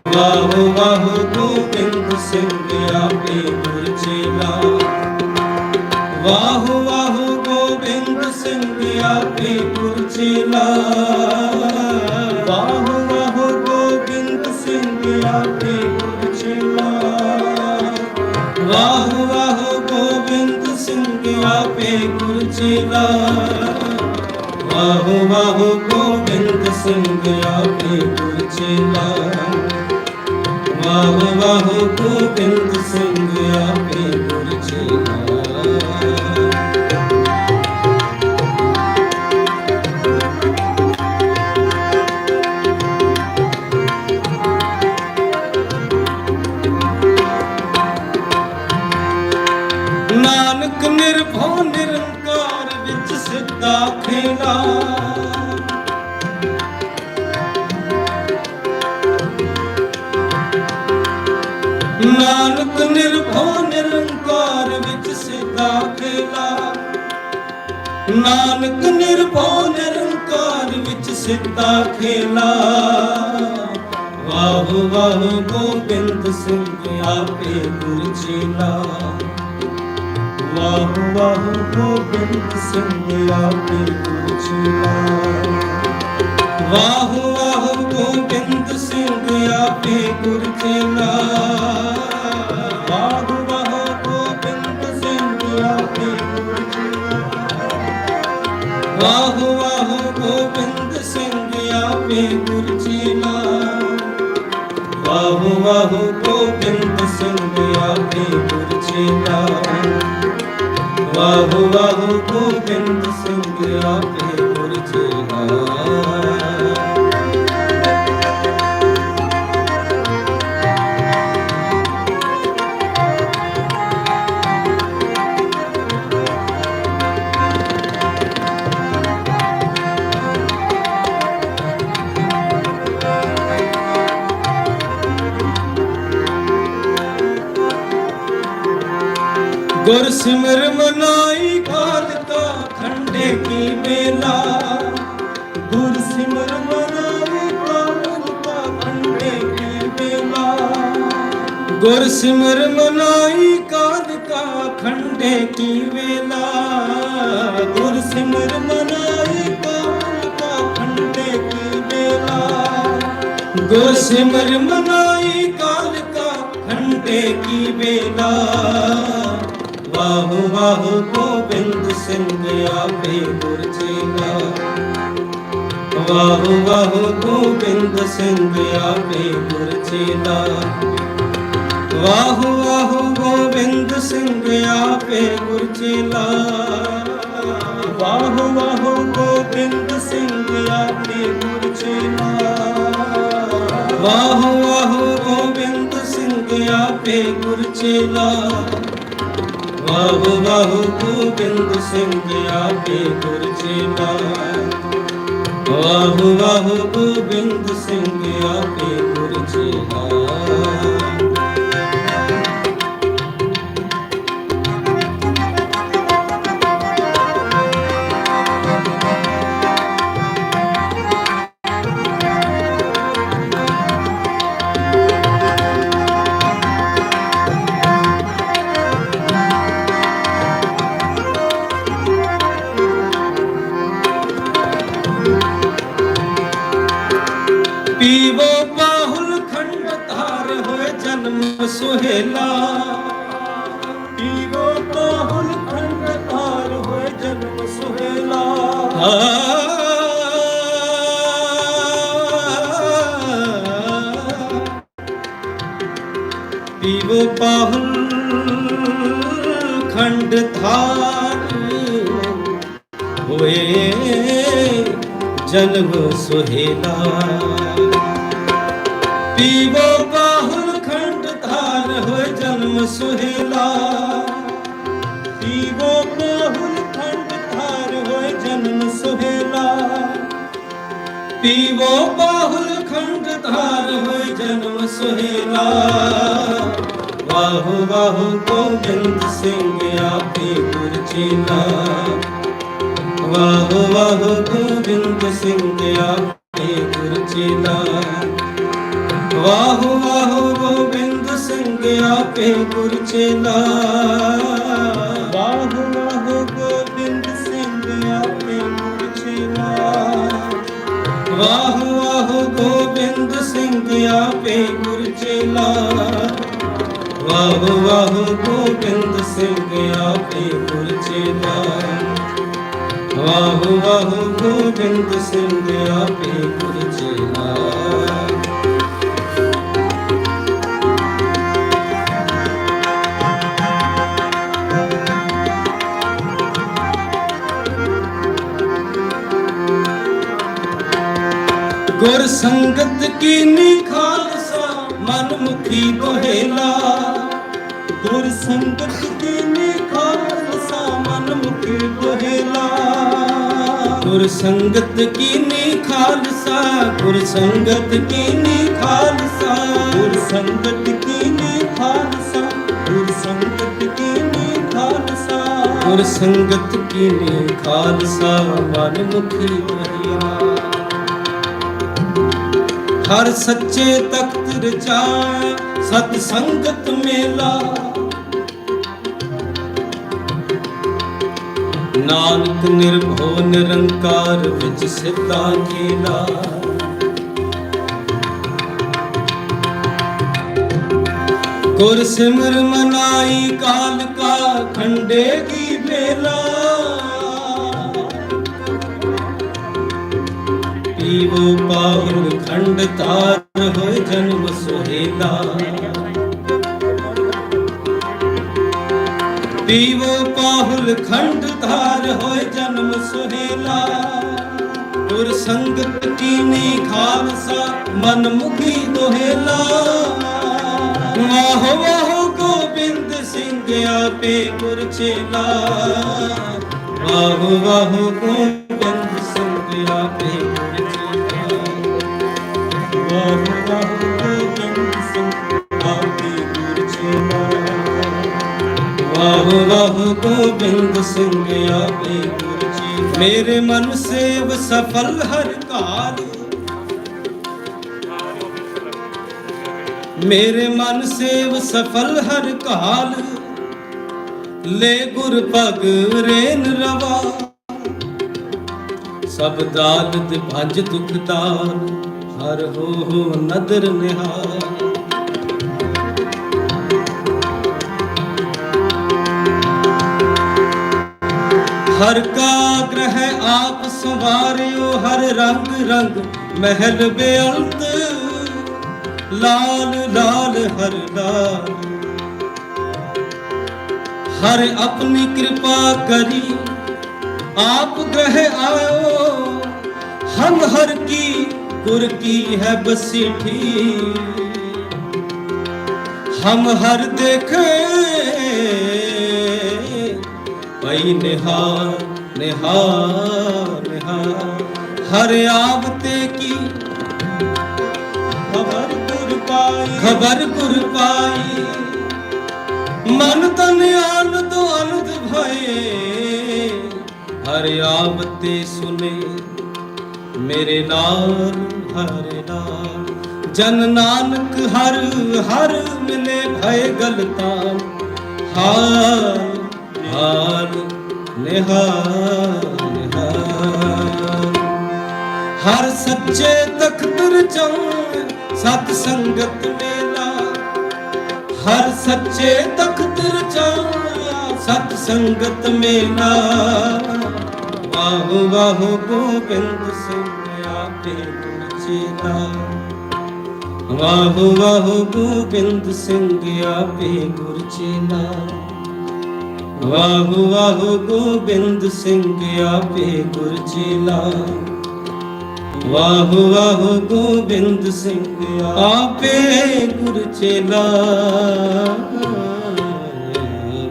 ਵਾਹੂ ਵਾਹੂ ਗੋਬਿੰਦ ਸਿੰਘ ਆਪੇ ਗੁਰ ਚੇਲਾ। ਵਾਹੂ ਵਾਹੂ ਗੋਬਿੰਦ ਸਿੰਘ ਆਪੇ ਗੁਰ ਚੇਲਾ। ਵਾਹੂ ਵਾਹੂ ਗੋਬਿੰਦ ਸਿੰਘ ਆਪੇ ਗੁਰ ਚੇਲਾ। ਵਾਹੂ ਵਾਹੂ ਗੋਬਿੰਦ ਸਿੰਘ ਆਪੇ ਗੁਰ ਚੇਲਾ। ਵਾਹੂ ਵਾਹੂ ਗੋਬਿੰਦ ਸਿੰਘ ਆਪੇ ਗੁਰ ਚੇਲਾ। ਵਾਹੂ ਵਾਹੂ ਗੋਬਿੰਦ ਸਿੰਘ ਆਪੇ ਗੁਰ ਚੇਲਾ। ਨਾਨਕ ਨਿਰਭਉ ਨਿਰੰਕਾਰ ਵਿੱਚ ਸਿੱਧਾ ਖੇਲਾ। ਨਾਨਕ ਨਿਰਭਉ ਨਿਰੰਕਾਰ ਵਿੱਚ ਸਿੱਧਾ ਖੇਲਾ। ਨਾਨਕ ਨਿਰਭਉ ਨਿਰੰਕਾਰ ਵਿੱਚ ਸਿੱਧਾ ਖੇਲਾ। ਵਾਹੂ ਵਾਹੂ ਗੋਬਿੰਦ ਸਿੰਘ ਆਪੇ ਗੁਰ ਚੇਲਾ। ਵਾਹੂ ਵਾਹੂ ਗੋਬਿੰਦ ਸਿੰਘ ਆਪੇ ਗੁਰ ਚੇਲਾ। ਵਾਹੂ ਵਾਹੂ ਗੋਬਿੰਦ ਸਿੰਘ ਆਪੇ ਗੁਰ ਚੇਲਾ। ਵਾਹੂ ਵਾਹੂ ਗੋਬਿੰਦ ਸਿੰਘ ਆਪੇ ਗੁਰ ਚੇਲਾ। ਵਾਹੂ ਵਾਹੂ ਗੋਬਿੰਦ ਸਿੰਘ ਆਪੇ ਗੁਰ ਚੇਲਾ। ਵਾਹੂ ਵਾਹੂ ਗੋਬਿੰਦ ਸਿੰਘ ਆਪੇ ਗੁਰ ਚੇਲਾ। ਵਾਹੂ ਵਾਹੂ ਗੋਬਿੰਦ ਸਿੰਘ ਆਪੇ ਗੁਰ ਚੇਲਾ। ਗੁਰ ਸਿਮਰ ਮਨਾਈ ਖਾਲਕਾ ਖੰਡੇ ਕੀ ਮੇਲਾ। ਗੁਰ ਸਿਮਰ ਮਨਾਈ गुर सिमर मनाई काल का खंडे की वेला, गुर सिमर मनाई काल का खंडे की वेला, गुर सिमर मनाई काल का खंडे की बेला। वाह वाह गोबिंद सिंह आपे गुर चेला, वाह वाह गोबिंद सिंह आपे गुर चेला, वाह वाह गोबिंद सिंह आपे गुर चेला, वाह वाह गोबिंद सिंह आपे गुर चेला, वाह वाह गोबिंद सिंह आपे गुर चेला, वाह वाह गोबिंद सिंह आपे गुर चेला, वाह वाह गोबिंद सिंह आपे गुर चेला। पीवो बाहुल खंड तार होए जन्म सुहेला, पीवो बाहुल खंड तार होए जन्म सुहेला, पीवो बाहुल खंड थार होए जन्म सुहेला, पीवो बाहुल खंड थार होए जन्म सुहेला, पीवो बाहुल खंड थार होए जन्म सुहेला, पीवो बाहुल खंड थार होए जन्म सुहेला। वाह वाह गोबिंद सिंह आपे गुर चेला, वाह वाह गोबिंद सिंह आपे गुर चेला, वाह वाह गोबिंद सिंह आपे गुर चेला, वाह वाह गोबिंद सिंह आपे गुर चेला, वाह वाह गोबिंद सिंह आपे गुर चेला, वाह वाह गोबिंद सिंह आपे गुर चेला, वाह वाह गोबिंद सिंह आपे गुर चेला। गुर संगत की खालसा मन मुखी दोहेला, गुर संगत की खालसा मन मुखी दोहेला, गुर संगत की खालसा, गुर संगत की खालसा, गुर संगत की खालसा, गुर संगत की खालसा, गुर संगत की खालसा मन मुखी दोहेला। हर सच्चे तख्त रचाया सत संगत मेला, नानक निर्भो निरंकार विच सिद्धा खेला, गुर सिमर मनाई काल का खंडे की बेला, पीवो बाहुल खंड तार होए जन्म सुहेला, पीवो बाहुल खंड तार होए जन्म सुहेला, गुर संगत की खालसा मन मुखी दोहेला। वाह वाह गोबिंद सिंह आपे गुर चेला, वाह वाह गोबिंद सिंह आपे गुर चेला, वाह वाह गोबिंद सिंह आपे गुर चेला, वाह वाह गोबिंद सिंह आपे गुर चेला। मेरे मन सेव सफल हर काल, मेरे मन सेव सफल हर काल, ले गुर पग रेन रवा, सब दालत भंज दुख दाल, हर हो नदर निहाल। हर का ग्रह आप संवारियो, हर रंग रंग महल बेअंत, लाल लाल हर लाल। हर अपनी कृपा करी आप ग्रह आयो, हम हर की गुर की है बसीठी, हम हर देखे पई निहार निहार निहार। हर आवते की खबर गुर पाई, मन तन आनंद आनंद भये, हर आवते सुने मेरे नाल हरे नाल। जन नानक हर हर मिले भय गलतान, हाल हाल निहाल निहाल। हर सच्चे तख्त रचाऊं सत संगत मेला, हर सच्चे तख्त रचाऊं सत संगत मेला। वाहो वाहो गोबिंद सिंह आपे गुर चेला, वाहो वाहो गोबिंद सिंह आपे गुर चेला, वाहो वाहो गोबिंद सिंह आपे गुर चेला, वाहो वाहो गोबिंद सिंह आपे गुर चेला।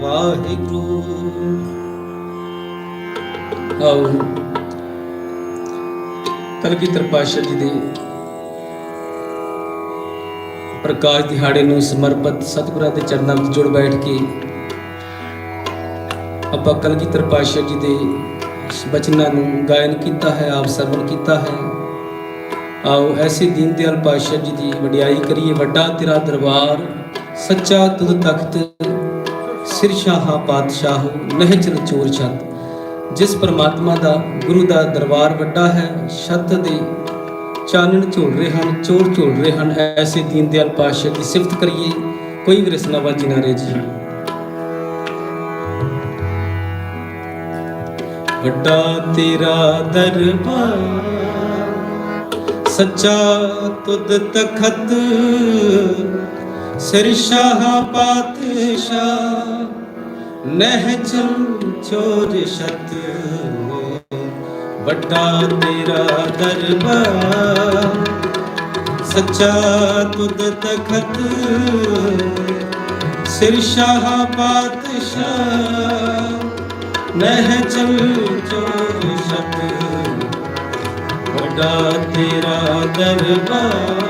वाहिगुरु। आओ ਕਲਗੀਧਰ ਪਾਤਸ਼ਾਹ ਜੀ ਦੇ ਪ੍ਰਕਾਸ਼ ਦਿਹਾੜੇ ਨੂੰ ਸਮਰਪਿਤ ਸਤਿਗੁਰਾਂ ਦੇ ਚਰਨਾਂ ਵਿੱਚ ਜੁੜ ਬੈਠ ਕੇ ਆਪਾਂ ਕਲਗੀਧਰ ਪਾਤਸ਼ਾਹ ਜੀ ਦੇ ਬਚਨਾਂ ਨੂੰ ਗਾਇਨ ਕੀਤਾ ਹੈ, ਆਪ ਸਰਵਣ ਕੀਤਾ ਹੈ। ਆਓ ਐਸੇ ਦੀਨ ਦਿਆਲ ਪਾਤਸ਼ਾਹ ਜੀ ਦੀ ਵਡਿਆਈ ਕਰੀਏ। ਵੱਡਾ ਤੇਰਾ ਦਰਬਾਰ ਸੱਚਾ ਤੁਧ ਤਖਤ, ਸਿਰ ਸ਼ਾਹਾ ਪਾਤਸ਼ਾਹ ਨਹਿ ਚਲ ਚੋਰ ਛੱਤ। ਜਿਸ ਪਰਮਾਤਮਾ ਦਾ ਗੁਰੂ ਦਾ ਦਰਬਾਰ ਵੱਡਾ ਹੈ, ਛੱਤ ਦੇ ਚਾਨਣ ਝੋਲ ਰਹੇ ਹਨ, ਚੋਰ ਝੋਲ ਰਹੇ ਹਨ। ਐਸੇ ਦੀਨ ਦਿਆਲ ਪਾਤਸ਼ਾਹ ਦੀ ਸਿਫਤ ਕਰੀਏ, ਕੋਈ ਵੀ ਰਸਨਾਬਾਜ਼ੀ ਨਾ ਰਹਿ ਜੀ। ਵੱਡਾ ਤੇਰਾ ਦਰਬਾਰ ਸੱਚਾ ਤੁਧ ਤਖਤ, ਸਿਰ ਸ਼ਾਹ ਪਾਤਸ਼ਾਹ ਨਹਿ ਚਲ ਚੋਰ ਛੱਤ। ਵੱਡਾ ਤੇਰਾ ਦਰਬਾਰ ਸੱਚਾ ਤੁਧ ਤਖਤ, ਸਿਰ ਸ਼ਾਹ ਪਾਤਸ਼ਾਹ ਨਹਿ ਚਲ ਚੋਰ ਛੱਤ। ਵੱਡਾ ਤੇਰਾ ਦਰਬਾਰ,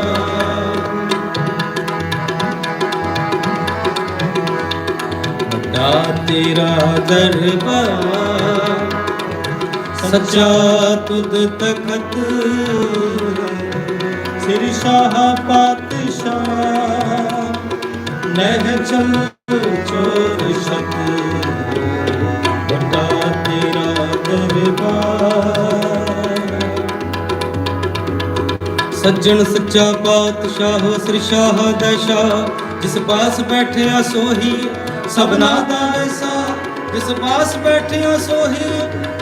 ਵੱਡਾ ਤੇਰਾ ਦਰਬਾਰ ਸੱਚਾ ਤੁਧ ਤਖਤ, ਸਿਰ ਸ਼ਾਹ ਪਾਤਸ਼ਾਹ ਨਹਿ ਚਲ ਚੋਰ ਛੱਤ। ਵੱਡਾ ਤੇਰਾ ਦਰਬਾਰ ਸੱਜਣ ਸੱਚਾ ਪਾਤਸ਼ਾਹ, ਸਿਰ ਸ਼ਾਹ ਦਾ ਸ਼ਾਹ, ਜਿਸ ਪਾਸ ਬੈਠਿਆ ਸੋਹੀ ਸਭਨਾ ਦਾ ਵੈਸਾ, ਜਿਸ ਪਾਸ ਬੈਠਿਆ ਸੋਹੀ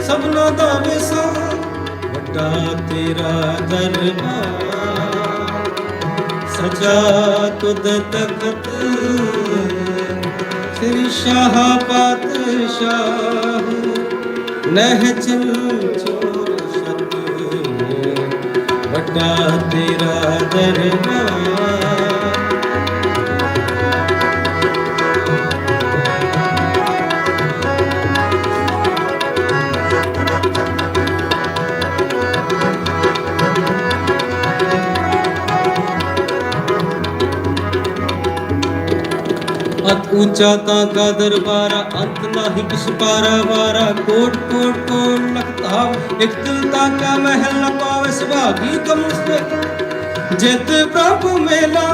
ਸਭਨਾ ਦਾ ਵੈਸਾ। ਵੱਡਾ ਤੇਰਾ ਦਰਬਾਰ ਸੱਚਾ ਤੁਧ ਤਖਤ, ਸਿਰ ਸ਼ਾਹ ਪਾਤਸ਼ਾਹ ਨਹਿ ਚਲ ਚੋਰ ਛੱਤ। ਵੱਡਾ ਤੇਰਾ ਦਰਬਾਰ अत ऊंचा ताका दरबारा, अंत नाही किस पारा वारा। कोट कोट कोट लखताव, एक दिल ताका महल न पावे। सुभागी कम जित प्रभु मेला,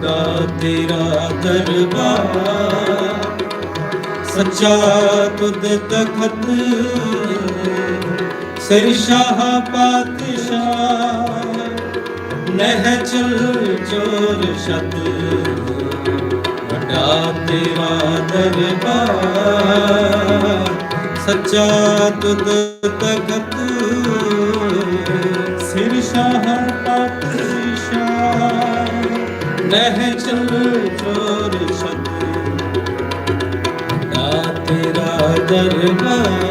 ਵੱਡਾ ਤੇਰਾ ਦਰਬਾਰ, ਸੱਚਾ ਤੁਧ ਤਖਤ, ਸਿਰ ਸ਼ਾਹ ਪਾਤਸ਼ਾਹ, ਨਹਿ ਚਲ ਚੋਰ ਛਤ, ਵੱਡਾ ਤੇਰਾ ਦਰਬਾਰ, ਸੱਚਾ ਤੁਧ ਤਖਤ, ਸਿਰ ਸ਼ਾਹ ਪਾਤਸ਼ਾਹ, ਨਹਿ ਚਲ ਚੋਰ ਛਤ, ਵੱਡਾ ਤੇਰਾ ਦਰਬਾਰ।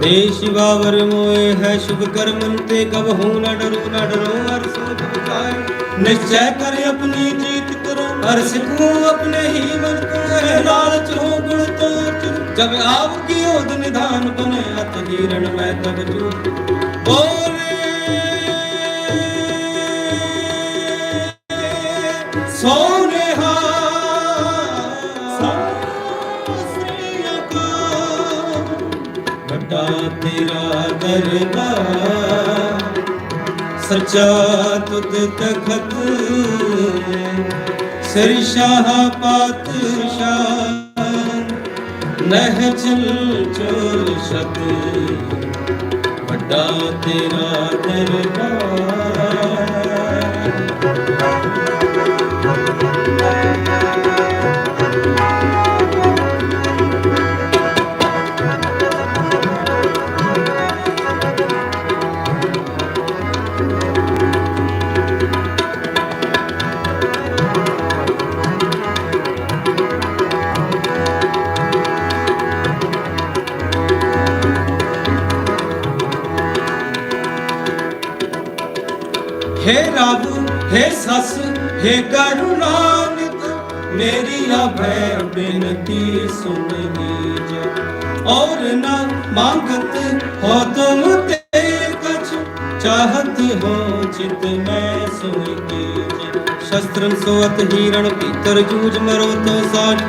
देश बावर मोए है शुभ कर्मन ते कबहू न डरो हर सोच बुझाए, निश्चय कर अपनी जीत करो, हर सिखो अपने ही मन को है, लालच हो गुण तो जब आपकी ओद निधान बने, अत हिरण मैं तब जो बोले सोने तेरा दरबार, सच्चा तुध तखत, सिर शाह पातशाह, नह चल चोर छत, ਵੱਡਾ तेरा दरबार। हे राबु हे सस हे करुणानित, मेरी अभय बिनती सुन लीजिए, और न मांगत हो तुम ते कछ, चाहत हो चित में सोई कीजिए, शस्त्रन सोअत हिरण भीतर जूझ मरो तो साठ,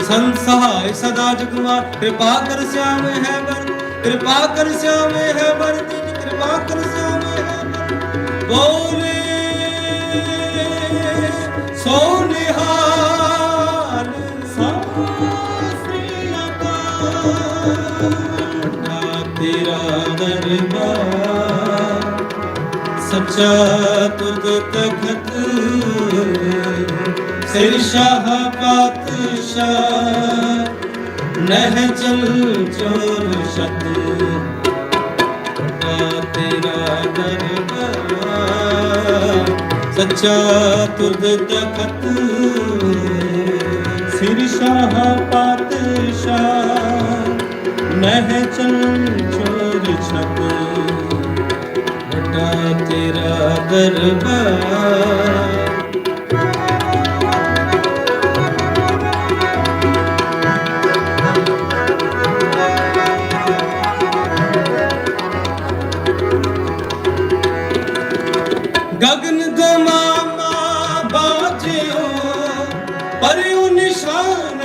संसहाय सदा जगुआ, कृपा कर श्याम है बर, कृपा कर श्याम है बर, कृपा कर श्याम है बर, बोले सोनिहाल तेरा दरबार, सच्चा तुध तखत, सिर शाह पातशाह, नह चल चोर छत, तेरा दरबार, सच्चा तुध तखत, सिर शाह पातशाह, नह चल चोर छत, ਵੱਡਾ तेरा दरबार। गगन गमामा बाजियो परियो निशान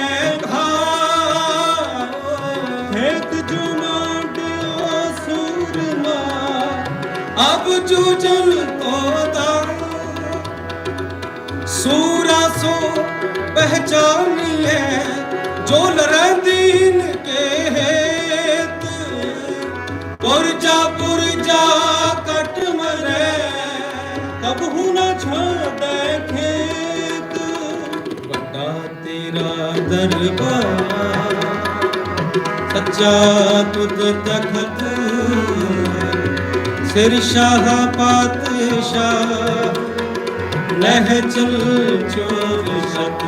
घाओ, खेत जुमाडियो सूरमा, अब जूझन को दाओ, सूरा सो पहचानिए जो लरदीन के हेत, पुरजा कट मरे, कबहू न छोड़े खेत, ਵੱਡਾ तेरा दरबार, सच्चा तुध तखत, सिर शाह पातशाह, नह चल चोर छत,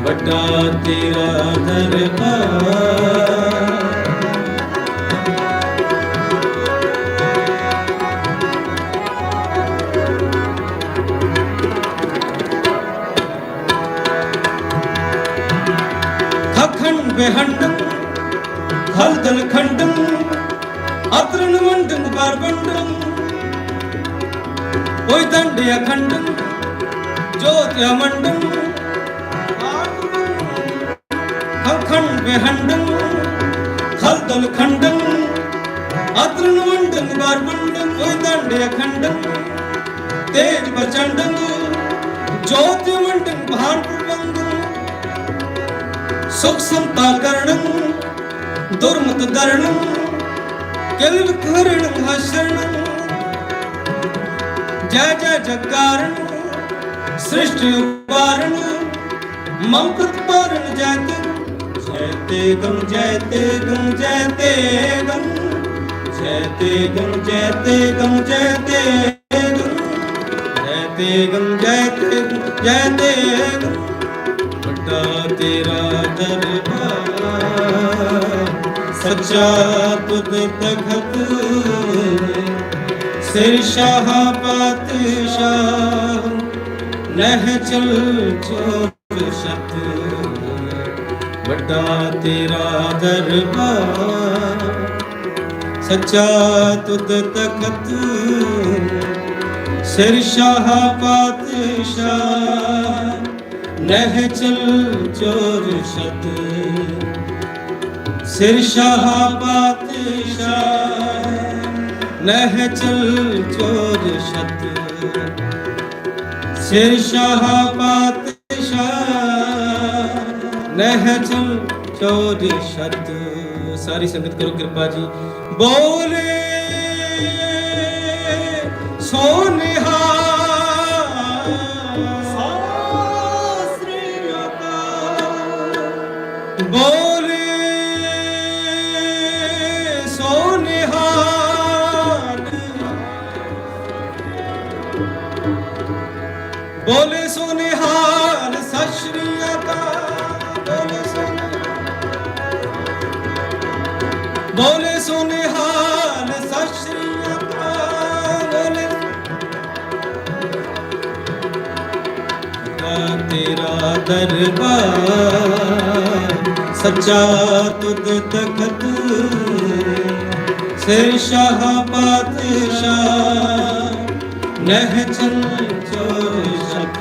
ਵੱਡਾ तेरा दरबार। खखन बेहंडम खलदल खंडम ਗਰਬੰਡੰ ਓਏ ਦੰਡ ਅਖੰਡੰ ਜੋਤ ਅਮੰਡੰ ਅਖੰਡ ਵਿਹੰਡੰ ਖਲਦਲ ਖੰਡੰ ਅਤਰਨ ਵੰਡੰ ਗਰਬੰਡੰ ਓਏ ਦੰਡ ਅਖੰਡੰ ਤੇਜ ਪ੍ਰਚੰਡੰ ਜੋਤ ਅਮੰਡੰ ਭਾਂਡ ਪ੍ਰਬੰਡੰ ਸੁਖ ਸੰਤਾ ਕਰਣੰ ਦੁਰਮਤ ਦਰਣੰ ਕਿਲ ਕਰਣੰ ਹਸ਼ਰਣੰ ਜੈ ਜੈ ਜਗਾਰਣ ਸ੍ਰਿਸ਼ਟ ਉਪਾਰਣ ਮਮਕਤ ਪਾਰਣ ਜੈ ਤੇ ਗਮ ਜੈ ਤੇ ਗਮ ਜੈ ਤੇ ਗਮ ਜੈ ਤੇ ਗਮ ਜੈ ਤੇ ਗਮ ਜੈ ਤੇ ਗਮ ਜੈ ਤੇ ਗਮ ਜੈ ਤੇ ਜੈ ਤੇ ਗਮ ਵੱਡਾ ਤੇਰਾ ਦਰਬਾਰ ਸੱਚਾ ਤੁਧ ਤਖਤ ਸਿਰ ਸ਼ਾਹ ਪਾਤਸ਼ਾਹ ਨਹਿ ਚਲ ਚੋਰ ਸ਼ਤ ਵੱਡਾ ਤੇਰਾ ਦਰਬਾਰ ਸੱਚਾ ਤੁਧ ਤਖਤ ਸਿਰ ਸ਼ਾਹ ਪਾਤਸ਼ਾਹ ਨਹਿ ਚਲ ਚੋਰ ਸ਼ਤ ਸਿਰ ਸ਼ਾਹ ਪਾਤਸ਼ਾਹ ਨਹਿ ਚਲ ਚੋਰ ਸ਼ਤ ਸਿਰ ਸ਼ਾਹ ਪਾਤਸ਼ਾਹ ਨਹਿ ਚਲ ਚੋਰ ਸ਼ਤ। ਸਾਰੀ ਸੰਗਤ ਕਰੋ ਕਿਰਪਾ ਜੀ। ਬੋਲੇ ਸੋ ਨਿਹਾਲ ਸਤਿ ਸ੍ਰੀ ਅਕਾਲ ਬੋਲੇ ਸੋ ਨਿਹਾਲ ਬੋਲੇ ਸੋ ਨਿਹਾਲ ਸਤਿ ਸ੍ਰੀ ਅਕਾਲ ਬੋਲੇ ਸੋ ਨਿਹਾਲ ਸਤਿ ਸ੍ਰੀ ਅਕਾਲ ਬੋਲੇ ਤੇਰਾ ਦਰਬਾਰ ਸੱਚਾ ਤੁਧ ਤਖਤ ਸਿਰ ਸ਼ਾਹ ਪਾਤਸ਼ਾਹ ਨਹਿ ਚਲ ਚੋਰ ਸ਼ਤ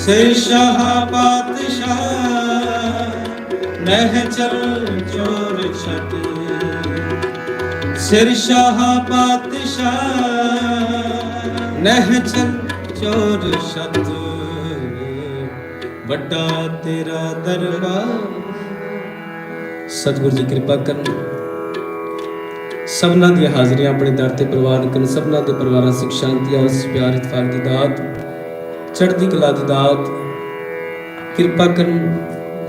ਸਿਰ ਸ਼ਾਹ ਪਾਤਸ਼ਾਹ ਨਹਿ ਚਲ ਚੋਰ ਸ਼ਤ ਸਿਰ ਸ਼ਾਹ ਪਾਤਸ਼ਾਹ ਨਹਿ ਚਲ ਚੋਰ ਸ਼ਤ ਵੱਡਾ ਤੇਰਾ ਦਰਬਾਰ। ਸਤਿਗੁਰੂ ਜੀ ਕਿਰਪਾ ਕਰਨ ਸਭਨਾਂ ਦੀਆਂ ਹਾਜ਼ਰੀਆਂ ਆਪਣੇ ਦਰ ਤੇ ਪ੍ਰਵਾਨ ਕਰਨ ਸਭਨਾਂ ਦੇ ਪਰਿਵਾਰਾਂ ਸਿੱਖ ਸ਼ਾਂਤੀ ਆਸ ਪਿਆਰ ਇਤਫਾਕ ਦੀ ਦਾਤ ਚੜ੍ਹਦੀ ਕਲਾ ਦੀ ਦਾਤ ਕਿਰਪਾ ਕਰਨ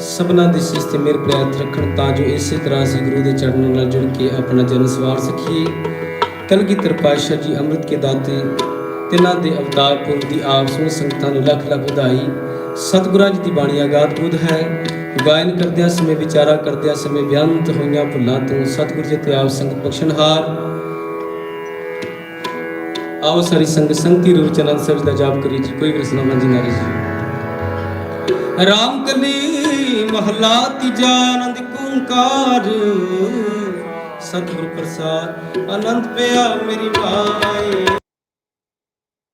ਸਭਨਾਂ ਦੇ ਸੀਸ ਤੇ ਮੇਰ ਪ੍ਰਿਆਤ ਰੱਖਣ ਤਾਂ ਜੋ ਇਸੇ ਤਰ੍ਹਾਂ ਅਸੀਂ ਗੁਰੂ ਦੇ ਚਰਨਾਂ ਨਾਲ ਜੁੜ ਕੇ ਆਪਣਾ ਜਨਮ ਸਵਾਰ ਸਕੀਏ। ਕਲਗੀਧਰ ਪਾਤਸ਼ਾਹ ਜੀ ਅੰਮ੍ਰਿਤ ਕੇ ਦਾਤੇ ਤਿੰਨਾਂ ਦੇ ਅਵਤਾਰ ਪੁਰਬ ਦੀ ਆਪ ਸੁਣ ਸੰਗਤਾਂ ਨੂੰ ਲੱਖ ਲੱਖ ਵਧਾਈ। ਸਤਿਗੁਰਾਂ ਜੀ ਦੀ ਬਾਣੀ ਆਗਾਤ ਬੁੱਧ ਹੈ। ਗਾਇਨ ਕਰਦਿਆਂ ਸਮੇਂ ਵਿਚਾਰਾ ਕਰਦਿਆਂ ਸਮੇਂ ਬਿਆੰਤ ਹੋਈਆਂ ਭੁੱਲਾਂ ਤੋਂ ਸਤਿਗੁਰ ਜੀ ਤੇ ਆਪ ਸੰਗਤ ਬਖਸ਼ਣਹਾਰ। ਆਓ ਸਾਰੀ ਸੰਗਤ ਸੰਗਤੀ ਰੂਪ ਚਨਨ ਸਾਹਿਬ ਦਾ ਜਾਪ ਕਰੀ ਜੀ। ਕੋਈ ਰਸਨਾ ਮੰਜੀ ਨਾ ਰਹੀ ਜੀ। ਰਾਮ ਕਲੀ ਮਹਲਾ ਤੀਜਾ ਆਨੰਦ ਓੰਕਾਰ ਸਤਿਗੁਰ ਪ੍ਰਸਾਦ ਆਨੰਦ ਪਿਆ ਮੇਰੀ ਮਾਏ।